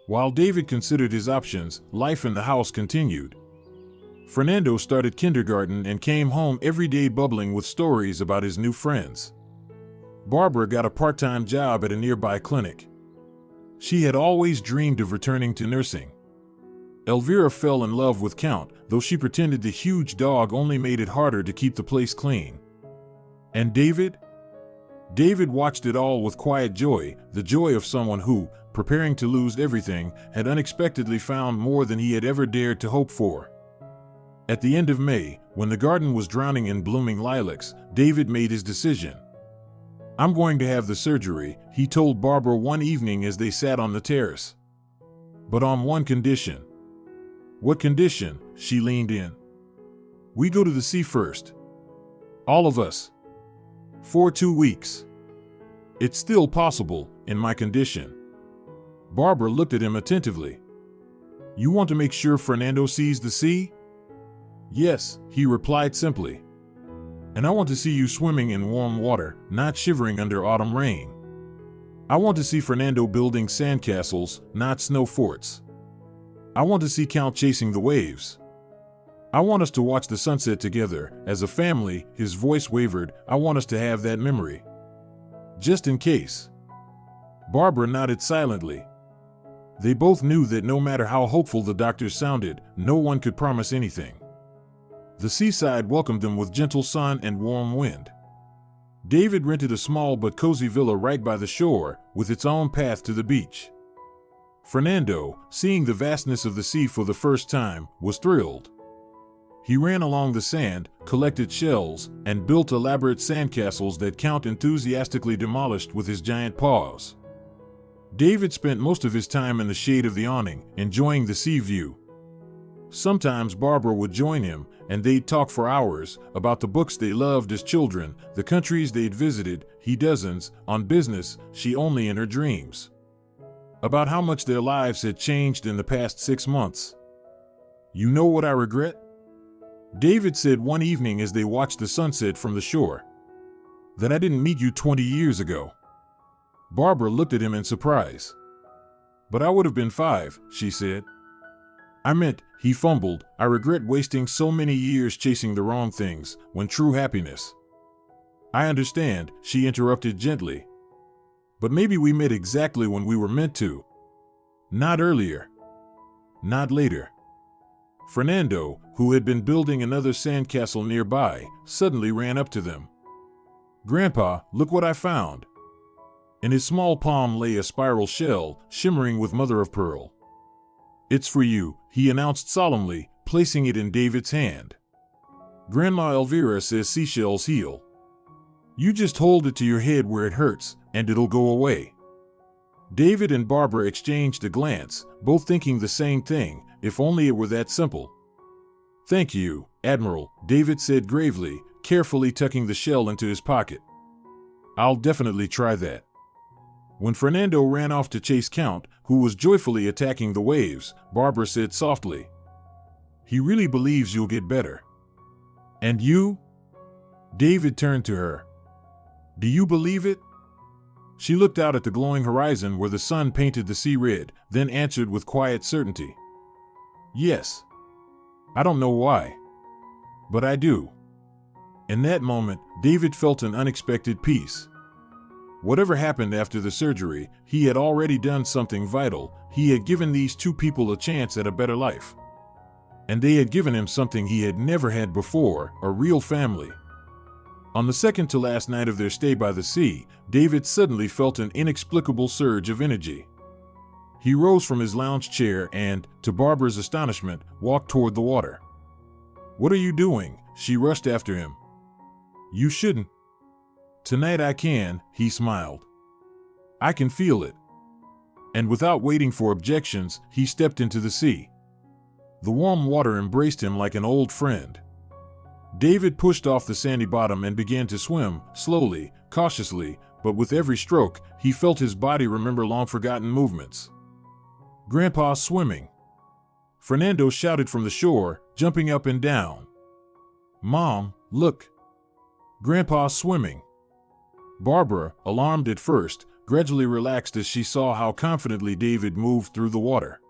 While David considered his options, life in the house continued. Fernando started kindergarten and came home every day bubbling with stories about his new friends. Barbara got a part-time job at a nearby clinic. She had always dreamed of returning to nursing. Elvira fell in love with Count, though she pretended the huge dog only made it harder to keep the place clean. And David? David watched it all with quiet joy, the joy of someone who, preparing to lose everything, had unexpectedly found more than he had ever dared to hope for. At the end of May, when the garden was drowning in blooming lilacs, David made his decision. I'm going to have the surgery, he told Barbara one evening as they sat on the terrace. But on one condition. What condition? She leaned in. We go to the sea first. All of us. For 2 weeks. It's still possible, in my condition. Barbara looked at him attentively. You want to make sure Fernando sees the sea? Yes, he replied simply. And I want to see you swimming in warm water, not shivering under autumn rain. I want to see Fernando building sandcastles, not snow forts. I want to see Count chasing the waves. I want us to watch the sunset together, as a family. His voice wavered. I want us to have that memory. Just in case. Barbara nodded silently. They both knew that no matter how hopeful the doctors sounded, no one could promise anything. The seaside welcomed them with gentle sun and warm wind. David rented a small but cozy villa right by the shore, with its own path to the beach. Fernando, seeing the vastness of the sea for the first time, was thrilled. He ran along the sand, collected shells, and built elaborate sandcastles that Count enthusiastically demolished with his giant paws. David spent most of his time in the shade of the awning, enjoying the sea view. Sometimes Barbara would join him, and they'd talk for hours about the books they loved as children, the countries they'd visited, he dozens, on business, she only in her dreams. About how much their lives had changed in the past 6 months. "You know what I regret?" David said one evening as they watched the sunset from the shore. "That I didn't meet you 20 years ago." Barbara looked at him in surprise. "But I would have been 5, she said. "I meant," he fumbled, "I regret wasting so many years chasing the wrong things, when true happiness—" "I understand," she interrupted gently. "But maybe we met exactly when we were meant to. Not earlier. Not later." Fernando, who had been building another sandcastle nearby, suddenly ran up to them. "Grandpa, look what I found." In his small palm lay a spiral shell, shimmering with mother-of-pearl. "It's for you," he announced solemnly, placing it in David's hand. "Grandma Elvira says seashells heal. You just hold it to your head where it hurts, and it'll go away." David and Barbara exchanged a glance, both thinking the same thing, if only it were that simple. "Thank you, Admiral," David said gravely, carefully tucking the shell into his pocket. "I'll definitely try that." When Fernando ran off to chase Count, who was joyfully attacking the waves, Barbara said softly, "He really believes you'll get better." "And you?" David turned to her. "Do you believe it?" She looked out at the glowing horizon where the sun painted the sea red, then answered with quiet certainty, "Yes. I don't know why. But I do." In that moment, David felt an unexpected peace. Whatever happened after the surgery, he had already done something vital. He had given these two people a chance at a better life. And they had given him something he had never had before, a real family. On the second to last night of their stay by the sea, David suddenly felt an inexplicable surge of energy. He rose from his lounge chair and, to Barbara's astonishment, walked toward the water. "What are you doing?" She rushed after him. "You shouldn't." "Tonight I can," he smiled. "I can feel it." And without waiting for objections, he stepped into the sea. The warm water embraced him like an old friend. David pushed off the sandy bottom and began to swim, slowly, cautiously, but with every stroke, he felt his body remember long-forgotten movements. "Grandpa's swimming!" Fernando shouted from the shore, jumping up and down. "Mom, look! Grandpa's swimming!" Barbara, alarmed at first, gradually relaxed as she saw how confidently David moved through the water.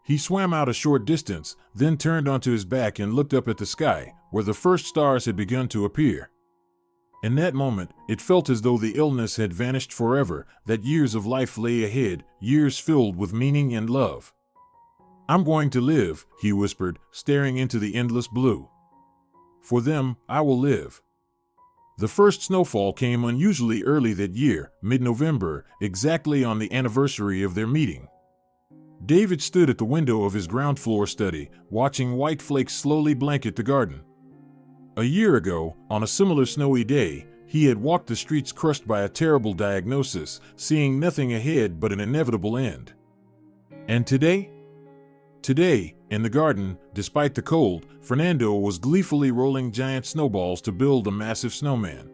He swam out a short distance, then turned onto his back and looked up at the sky, where the first stars had begun to appear. In that moment, it felt as though the illness had vanished forever, that years of life lay ahead, years filled with meaning and love. "I'm going to live," he whispered, staring into the endless blue. "For them, I will live." The first snowfall came unusually early that year, mid-November, exactly on the anniversary of their meeting. David stood at the window of his ground floor study, watching white flakes slowly blanket the garden. A year ago, on a similar snowy day, he had walked the streets crushed by a terrible diagnosis, seeing nothing ahead but an inevitable end. And today? Today, in the garden, despite the cold, Fernando was gleefully rolling giant snowballs to build a massive snowman.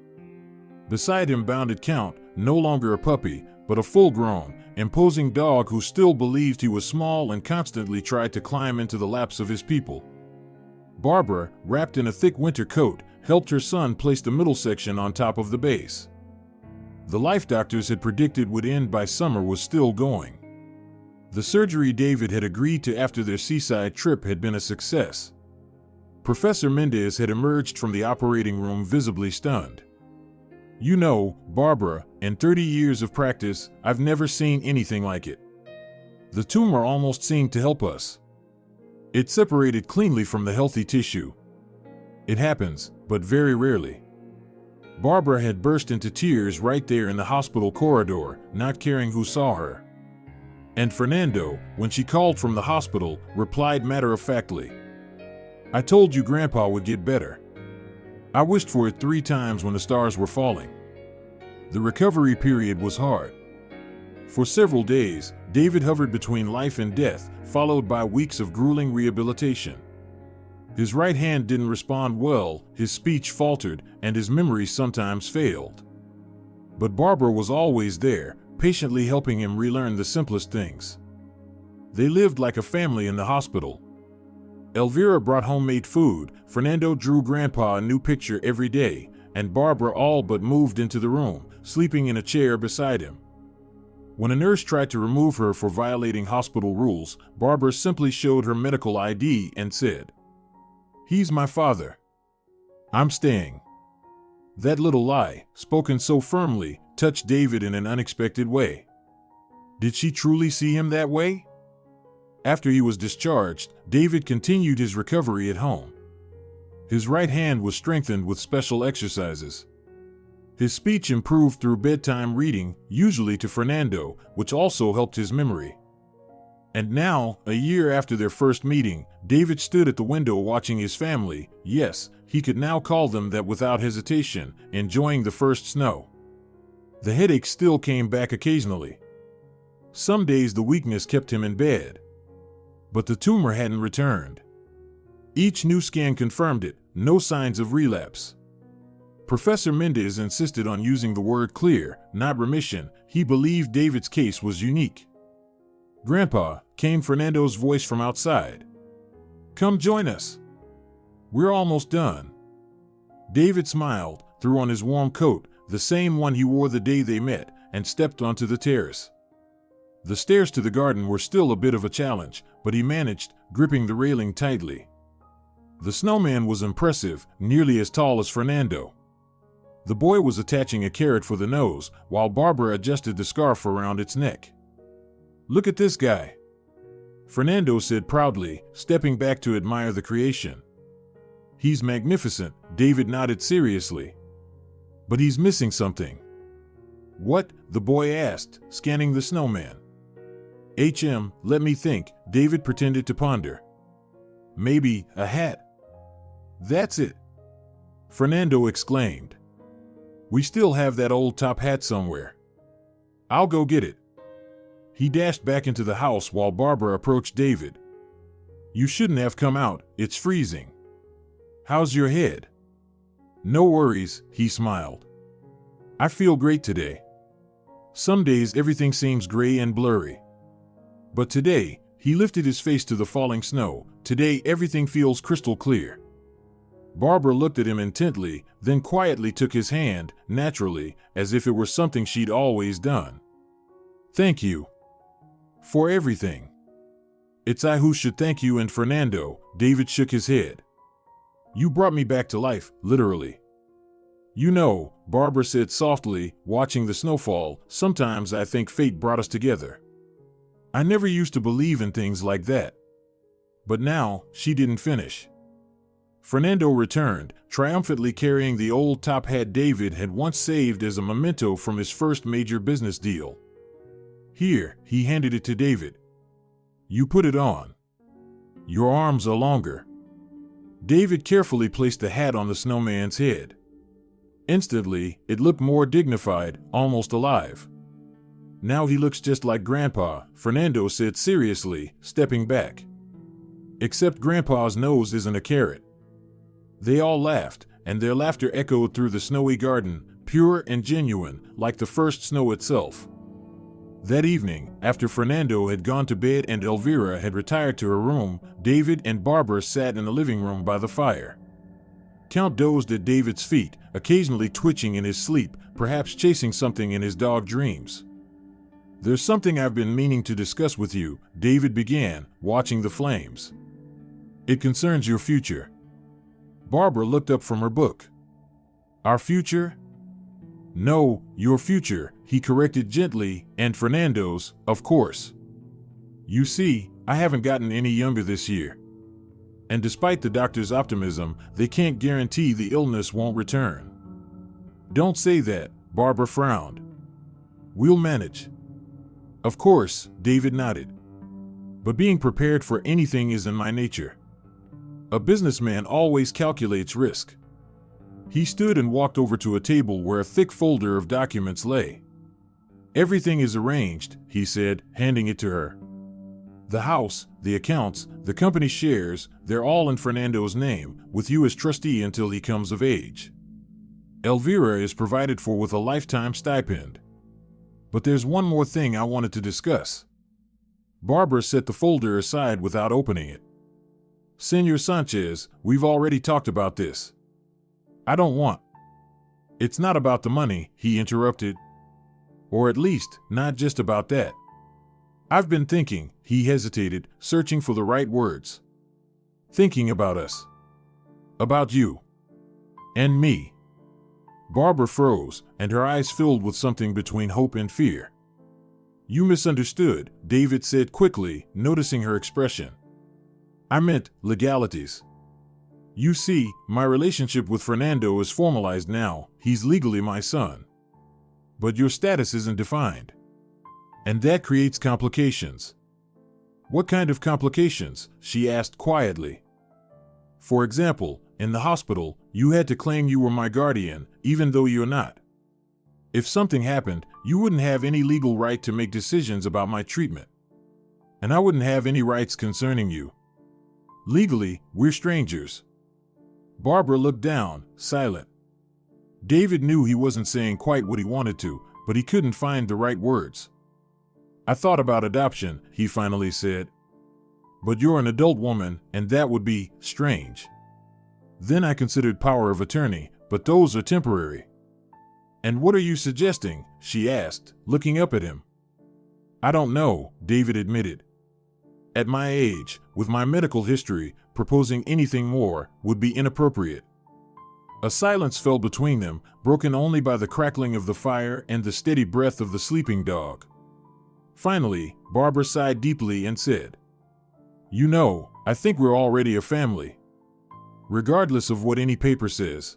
Beside him bounded Count, no longer a puppy, but a full-grown, imposing dog who still believed he was small and constantly tried to climb into the laps of his people. Barbara, wrapped in a thick winter coat, helped her son place the middle section on top of the base. The life doctors had predicted would end by summer was still going. The surgery David had agreed to after their seaside trip had been a success. Professor Mendez had emerged from the operating room visibly stunned. "You know, Barbara, in 30 years of practice, I've never seen anything like it. The tumor almost seemed to help us. It separated cleanly from the healthy tissue. It happens, but very rarely." Barbara had burst into tears right there in the hospital corridor, not caring who saw her. And Fernando, when she called from the hospital, replied matter-of-factly, "I told you Grandpa would get better. I wished for it 3 times when the stars were falling." The recovery period was hard. For several days, David hovered between life and death, followed by weeks of grueling rehabilitation. His right hand didn't respond well, his speech faltered, and his memory sometimes failed. But Barbara was always there, patiently helping him relearn the simplest things. They lived like a family in the hospital. Elvira brought homemade food, Fernando drew Grandpa a new picture every day, and Barbara all but moved into the room, sleeping in a chair beside him. When a nurse tried to remove her for violating hospital rules, Barbara simply showed her medical ID and said, "He's my father. I'm staying." That little lie, spoken so firmly, touched David in an unexpected way. Did she truly see him that way? After he was discharged, David continued his recovery at home. His right hand was strengthened with special exercises. His speech improved through bedtime reading, usually to Fernando, which also helped his memory. And now, a year after their first meeting, David stood at the window watching his family, yes, he could now call them that without hesitation, enjoying the first snow. The headache still came back occasionally. Some days the weakness kept him in bed. But the tumor hadn't returned. Each new scan confirmed it, no signs of relapse. Professor Mendez insisted on using the word clear, not remission. He believed David's case was unique. "Grandpa," came Fernando's voice from outside. "Come join us. We're almost done." David smiled, threw on his warm coat, the same one he wore the day they met, and stepped onto the terrace. The stairs to the garden were still a bit of a challenge, but he managed, gripping the railing tightly. The snowman was impressive, nearly as tall as Fernando. The boy was attaching a carrot for the nose, while Barbara adjusted the scarf around its neck. "Look at this guy," Fernando said proudly, stepping back to admire the creation. "He's magnificent," David nodded seriously. "But he's missing something." "What?" the boy asked, scanning the snowman. Let me think," David pretended to ponder. "Maybe a hat." "That's it," Fernando exclaimed. "We still have that old top hat somewhere. I'll go get it." He dashed back into the house while Barbara approached David. "You shouldn't have come out, it's freezing. How's your head?" "No worries," he smiled. "I feel great today. Some days everything seems gray and blurry. But today," he lifted his face to the falling snow, "today everything feels crystal clear." Barbara looked at him intently, then quietly took his hand, naturally, as if it were something she'd always done. "Thank you. For everything." "It's I who should thank you and Fernando," David shook his head. "You brought me back to life, literally." "You know," Barbara said softly, watching the snowfall, "sometimes I think fate brought us together. I never used to believe in things like that." But now, she didn't finish. Fernando returned, triumphantly carrying the old top hat David had once saved as a memento from his first major business deal. "Here," he handed it to David. "You put it on. Your arms are longer." David carefully placed the hat on the snowman's head. Instantly, it looked more dignified, almost alive. "Now he looks just like Grandpa," Fernando said seriously, stepping back. "Except Grandpa's nose isn't a carrot." They all laughed, and their laughter echoed through the snowy garden, pure and genuine, like the first snow itself. That evening, after Fernando had gone to bed and Elvira had retired to her room, David and Barbara sat in the living room by the fire. Count dozed at David's feet, occasionally twitching in his sleep, perhaps chasing something in his dog dreams. "There's something I've been meaning to discuss with you," David began, watching the flames. "It concerns your future." Barbara looked up from her book. "Our future?" "No, your future," he corrected gently, "and Fernando's, of course. You see, I haven't gotten any younger this year. And despite the doctor's optimism, they can't guarantee the illness won't return." "Don't say that," Barbara frowned. "We'll manage." "Of course," David nodded. "But being prepared for anything is in my nature. A businessman always calculates risk." He stood and walked over to a table where a thick folder of documents lay. Everything is arranged, he said, handing it to her. The house, the accounts, the company shares, they're all in Fernando's name, with you as trustee until he comes of age. Elvira is provided for with a lifetime stipend. But there's one more thing I wanted to discuss. Barbara set the folder aside without opening it. Senor Sanchez, we've already talked about this. I don't want. It's not about the money, he interrupted. Or at least, not just about that. I've been thinking, he hesitated, searching for the right words. Thinking about us. About you. And me. Barbara froze, and her eyes filled with something between hope and fear. You misunderstood, David said quickly, noticing her expression. I meant legalities. You see, my relationship with Fernando is formalized now, he's legally my son. But your status isn't defined. And that creates complications. What kind of complications? She asked quietly. For example, in the hospital, you had to claim you were my guardian, even though you're not. If something happened, you wouldn't have any legal right to make decisions about my treatment. And I wouldn't have any rights concerning you. Legally, we're strangers. Barbara looked down, silent. David knew he wasn't saying quite what he wanted to, but he couldn't find the right words. I thought about adoption, he finally said. But you're an adult woman, and that would be strange. Then I considered power of attorney, but those are temporary. And what are you suggesting? She asked, looking up at him. I don't know, David admitted. At my age, with my medical history, proposing anything more would be inappropriate. A silence fell between them, broken only by the crackling of the fire and the steady breath of the sleeping dog. Finally, Barbara sighed deeply and said, You know, I think we're already a family. Regardless of what any paper says.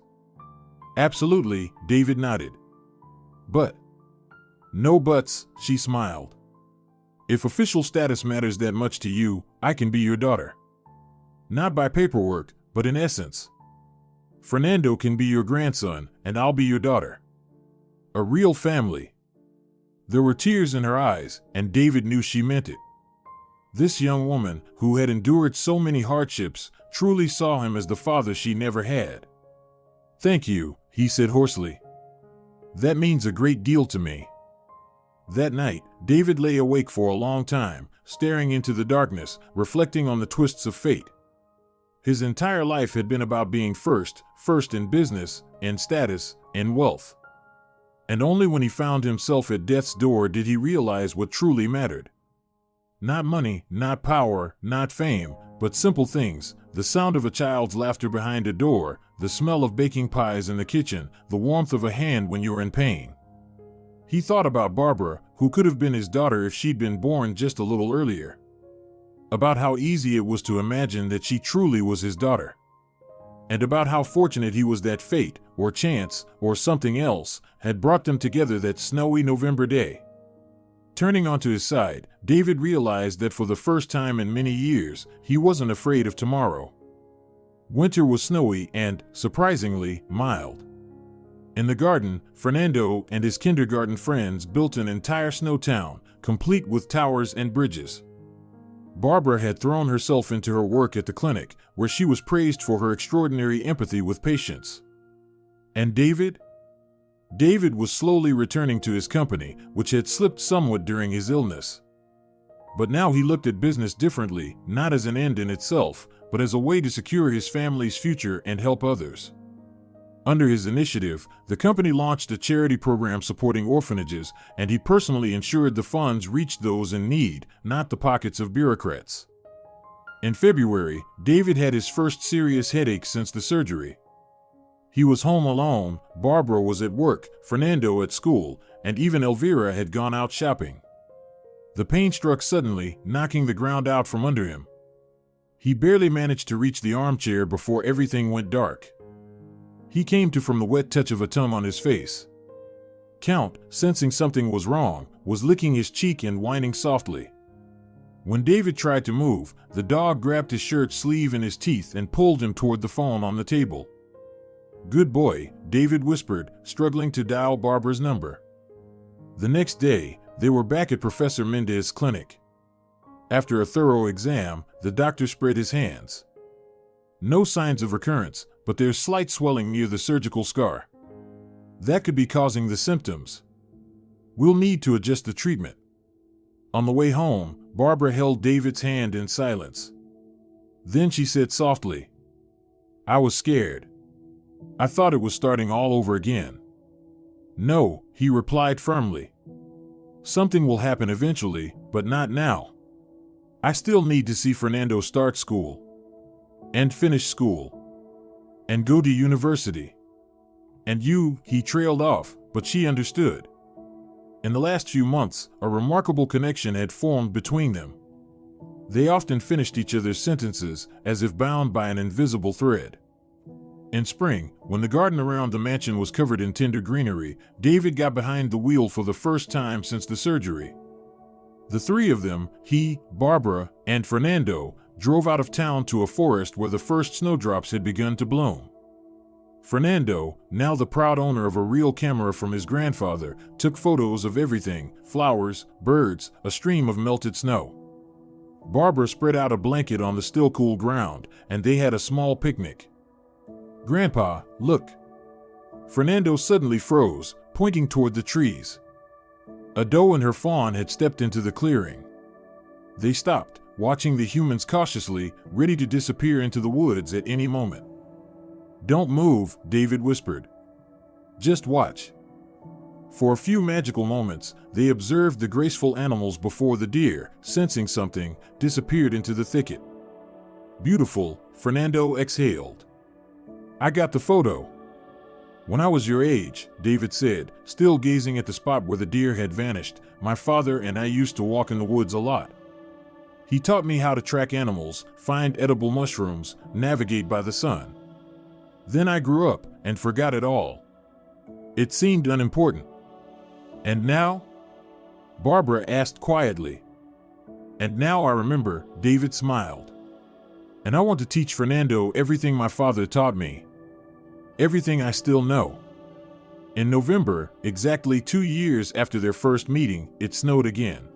Absolutely, David nodded. But. No buts, she smiled. If official status matters that much to you, I can be your daughter. Not by paperwork, but in essence. Fernando can be your grandson, and I'll be your daughter. A real family. There were tears in her eyes, and David knew she meant it. This young woman, who had endured so many hardships, truly saw him as the father she never had. Thank you, he said hoarsely. That means a great deal to me. That night, David lay awake for a long time, staring into the darkness, reflecting on the twists of fate. His entire life had been about being first in business, and status, and wealth. And only when he found himself at death's door did he realize what truly mattered. Not money, not power, not fame, but simple things, the sound of a child's laughter behind a door, the smell of baking pies in the kitchen, the warmth of a hand when you're in pain. He thought about Barbara, who could have been his daughter if she'd been born just a little earlier. About how easy it was to imagine that she truly was his daughter. And about how fortunate he was that fate, or chance, or something else, had brought them together that snowy November day. Turning onto his side, David realized that for the first time in many years, he wasn't afraid of tomorrow. Winter was snowy and, surprisingly, mild. In the garden, Fernando and his kindergarten friends built an entire snow town, complete with towers and bridges. Barbara had thrown herself into her work at the clinic, where she was praised for her extraordinary empathy with patients. And David? David was slowly returning to his company, which had slipped somewhat during his illness. But now he looked at business differently, not as an end in itself, but as a way to secure his family's future and help others. Under his initiative, the company launched a charity program supporting orphanages, and he personally ensured the funds reached those in need, not the pockets of bureaucrats. In February, David had his first serious headache since the surgery. He was home alone, Barbara was at work, Fernando at school, and even Elvira had gone out shopping. The pain struck suddenly, knocking the ground out from under him. He barely managed to reach the armchair before everything went dark. He came to from the wet touch of a tongue on his face. Count, sensing something was wrong, was licking his cheek and whining softly. When David tried to move, the dog grabbed his shirt sleeve in his teeth and pulled him toward the phone on the table. Good boy, David whispered, struggling to dial Barbara's number. The next day, they were back at Professor Mendez's clinic. After a thorough exam, the doctor spread his hands. No signs of recurrence, but there's slight swelling near the surgical scar. That could be causing the symptoms. We'll need to adjust the treatment. On the way home, Barbara held David's hand in silence. Then she said softly, "I was scared. I thought it was starting all over again." "No," he replied firmly. "Something will happen eventually, but not now. I still need to see Fernando start school. And finish school. And go to university. And you," he trailed off, but she understood. In the last few months, a remarkable connection had formed between them. They often finished each other's sentences as if bound by an invisible thread. In spring, when the garden around the mansion was covered in tender greenery, David got behind the wheel for the first time since the surgery. The three of them, he, Barbara, and Fernando, drove out of town to a forest where the first snowdrops had begun to bloom. Fernando, now the proud owner of a real camera from his grandfather, took photos of everything: flowers, birds, a stream of melted snow. Barbara spread out a blanket on the still cool ground, and they had a small picnic. "Grandpa, look." Fernando suddenly froze, pointing toward the trees. A doe and her fawn had stepped into the clearing. They stopped, watching the humans cautiously, ready to disappear into the woods at any moment. "Don't move," David whispered. "Just watch." For a few magical moments, they observed the graceful animals before the deer, sensing something, disappeared into the thicket. "Beautiful," Fernando exhaled. "I got the photo." "When I was your age," David said, still gazing at the spot where the deer had vanished, "my father and I used to walk in the woods a lot. He taught me how to track animals, find edible mushrooms, navigate by the sun. Then I grew up and forgot it all. It seemed unimportant." "And now?" Barbara asked quietly. "And now I remember," David smiled. "And I want to teach Fernando everything my father taught me. Everything I still know." In November, exactly 2 years after their first meeting, it snowed again.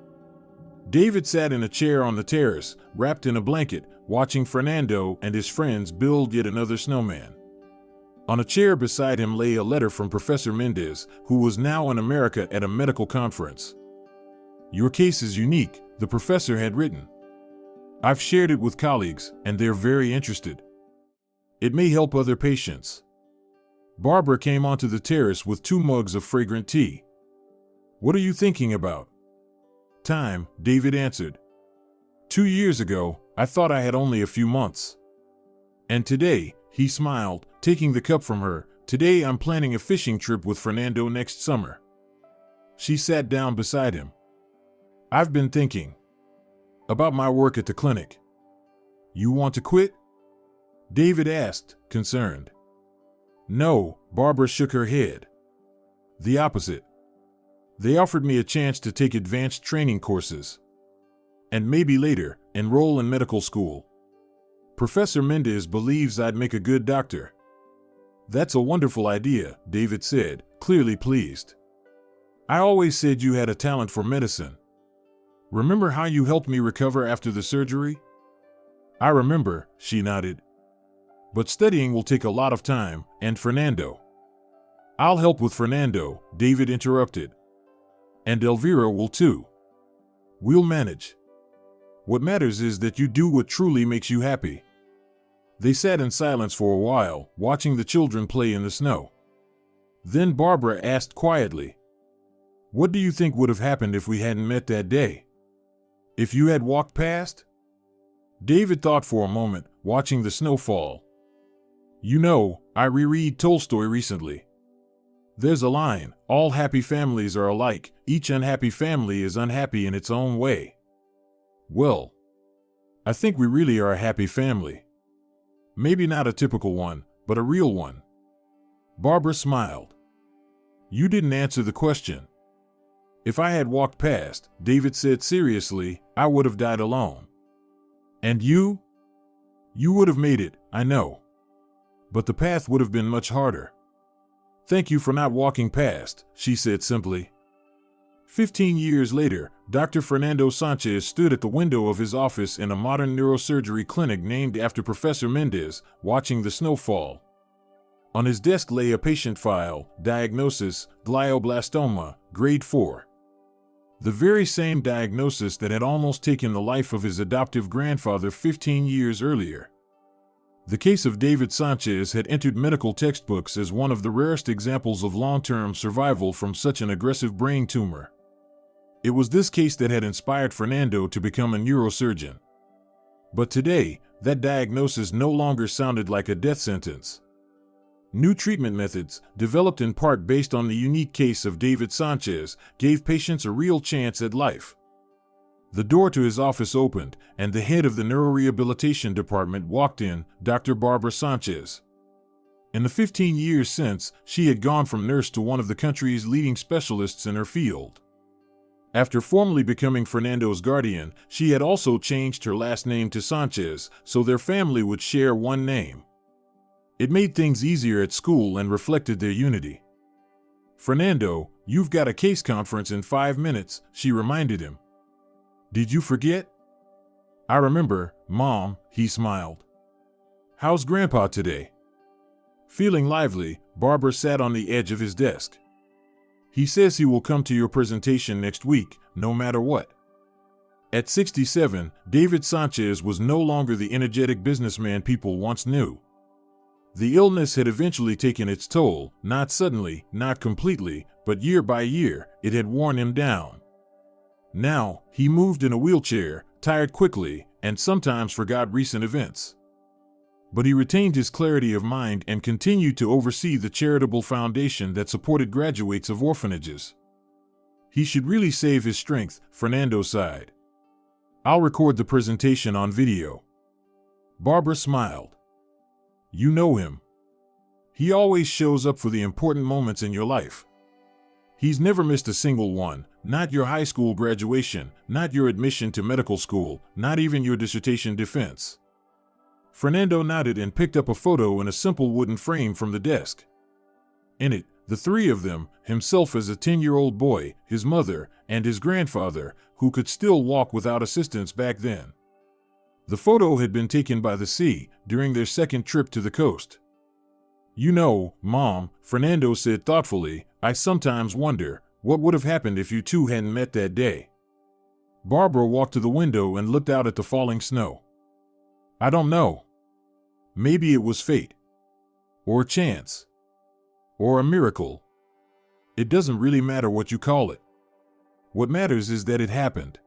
David sat in a chair on the terrace, wrapped in a blanket, watching Fernando and his friends build yet another snowman. On a chair beside him lay a letter from Professor Mendez, who was now in America at a medical conference. "Your case is unique," the professor had written. "I've shared it with colleagues, and they're very interested. It may help other patients." Barbara came onto the terrace with 2 mugs of fragrant tea. "What are you thinking about?" "Time," David answered. 2 years ago, I thought I had only a few months. And today," he smiled, taking the cup from her, "today I'm planning a fishing trip with Fernando next summer." She sat down beside him. "I've been thinking about my work at the clinic." "You want to quit?" David asked, concerned. "No," Barbara shook her head. "The opposite. They offered me a chance to take advanced training courses. And maybe later, enroll in medical school. Professor Mendez believes I'd make a good doctor." "That's a wonderful idea," David said, clearly pleased. "I always said you had a talent for medicine. Remember how you helped me recover after the surgery?" "I remember," she nodded. "But studying will take a lot of time, and Fernando." "I'll help with Fernando," David interrupted. "And Elvira will too. We'll manage. What matters is that you do what truly makes you happy." They sat in silence for a while, watching the children play in the snow. Then Barbara asked quietly, "What do you think would have happened if we hadn't met that day? If you had walked past?" David thought for a moment, watching the snow fall. "You know, I reread Tolstoy recently. There's a line, 'All happy families are alike, each unhappy family is unhappy in its own way.' Well, I think we really are a happy family. Maybe not a typical one, but a real one." Barbara smiled. "You didn't answer the question." "If I had walked past," David said seriously, "I would have died alone. And you? You would have made it, I know. But the path would have been much harder." "Thank you for not walking past," she said simply. 15 years later, Dr. Fernando Sanchez stood at the window of his office in a modern neurosurgery clinic named after Professor Mendez, watching the snow fall. On his desk lay a patient file, diagnosis, glioblastoma, grade 4. The very same diagnosis that had almost taken the life of his adoptive grandfather 15 years earlier. The case of David Sanchez had entered medical textbooks as one of the rarest examples of long-term survival from such an aggressive brain tumor. It was this case that had inspired Fernando to become a neurosurgeon. But today, that diagnosis no longer sounded like a death sentence. New treatment methods, developed in part based on the unique case of David Sanchez, gave patients a real chance at life. The door to his office opened, and the head of the neurorehabilitation department walked in, Dr. Barbara Sanchez. In the 15 years since, she had gone from nurse to one of the country's leading specialists in her field. After formally becoming Fernando's guardian, she had also changed her last name to Sanchez, so their family would share one name. It made things easier at school and reflected their unity. "Fernando, you've got a case conference in 5 minutes," she reminded him. "Did you forget?" "I remember, Mom," he smiled. "How's Grandpa today?" Feeling lively, Barbara sat on the edge of his desk. "He says he will come to your presentation next week, no matter what." At 67, David Sanchez was no longer the energetic businessman people once knew. The illness had eventually taken its toll, not suddenly, not completely, but year by year, it had worn him down. Now, he moved in a wheelchair, tired quickly, and sometimes forgot recent events. But he retained his clarity of mind and continued to oversee the charitable foundation that supported graduates of orphanages. He should really save his strength, Fernando sighed. "I'll record the presentation on video." Barbara smiled. "You know him. He always shows up for the important moments in your life. He's never missed a single one, not your high school graduation, not your admission to medical school, not even your dissertation defense." Fernando nodded and picked up a photo in a simple wooden frame from the desk. In it, the three of them, himself as a 10-year-old boy, his mother, and his grandfather, who could still walk without assistance back then. The photo had been taken by the sea, during their second trip to the coast. "You know, Mom," Fernando said thoughtfully, "I sometimes wonder, what would have happened if you two hadn't met that day?" Barbara walked to the window and looked out at the falling snow. "I don't know. Maybe it was fate. Or chance. Or a miracle. It doesn't really matter what you call it. What matters is that it happened."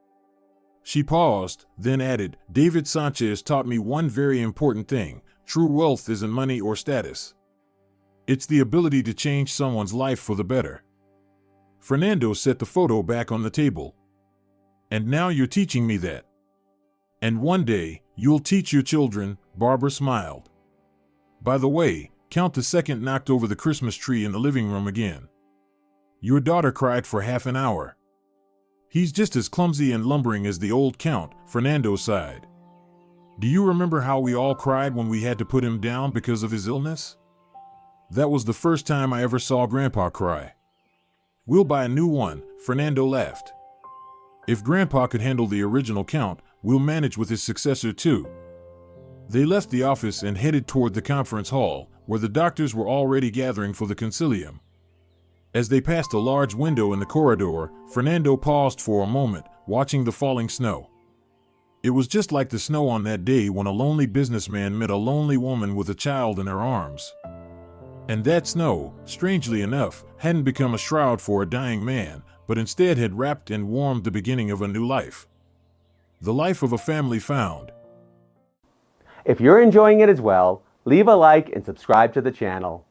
She paused, then added, "David Sanchez taught me one very important thing. True wealth isn't money or status. It's the ability to change someone's life for the better." Fernando set the photo back on the table. "And now you're teaching me that. And one day, you'll teach your children," Barbara smiled. "By the way, Count II knocked over the Christmas tree in the living room again. Your daughter cried for half an hour." "He's just as clumsy and lumbering as the old Count," Fernando sighed. "Do you remember how we all cried when we had to put him down because of his illness? That was the first time I ever saw Grandpa cry." "We'll buy a new one," Fernando laughed. "If Grandpa could handle the original Count, we'll manage with his successor too." They left the office and headed toward the conference hall, where the doctors were already gathering for the concilium. As they passed a large window in the corridor, Fernando paused for a moment, watching the falling snow. It was just like the snow on that day when a lonely businessman met a lonely woman with a child in her arms. And that snow, strangely enough, hadn't become a shroud for a dying man, but instead had wrapped and warmed the beginning of a new life. The life of a family found. If you're enjoying it as well, leave a like and subscribe to the channel.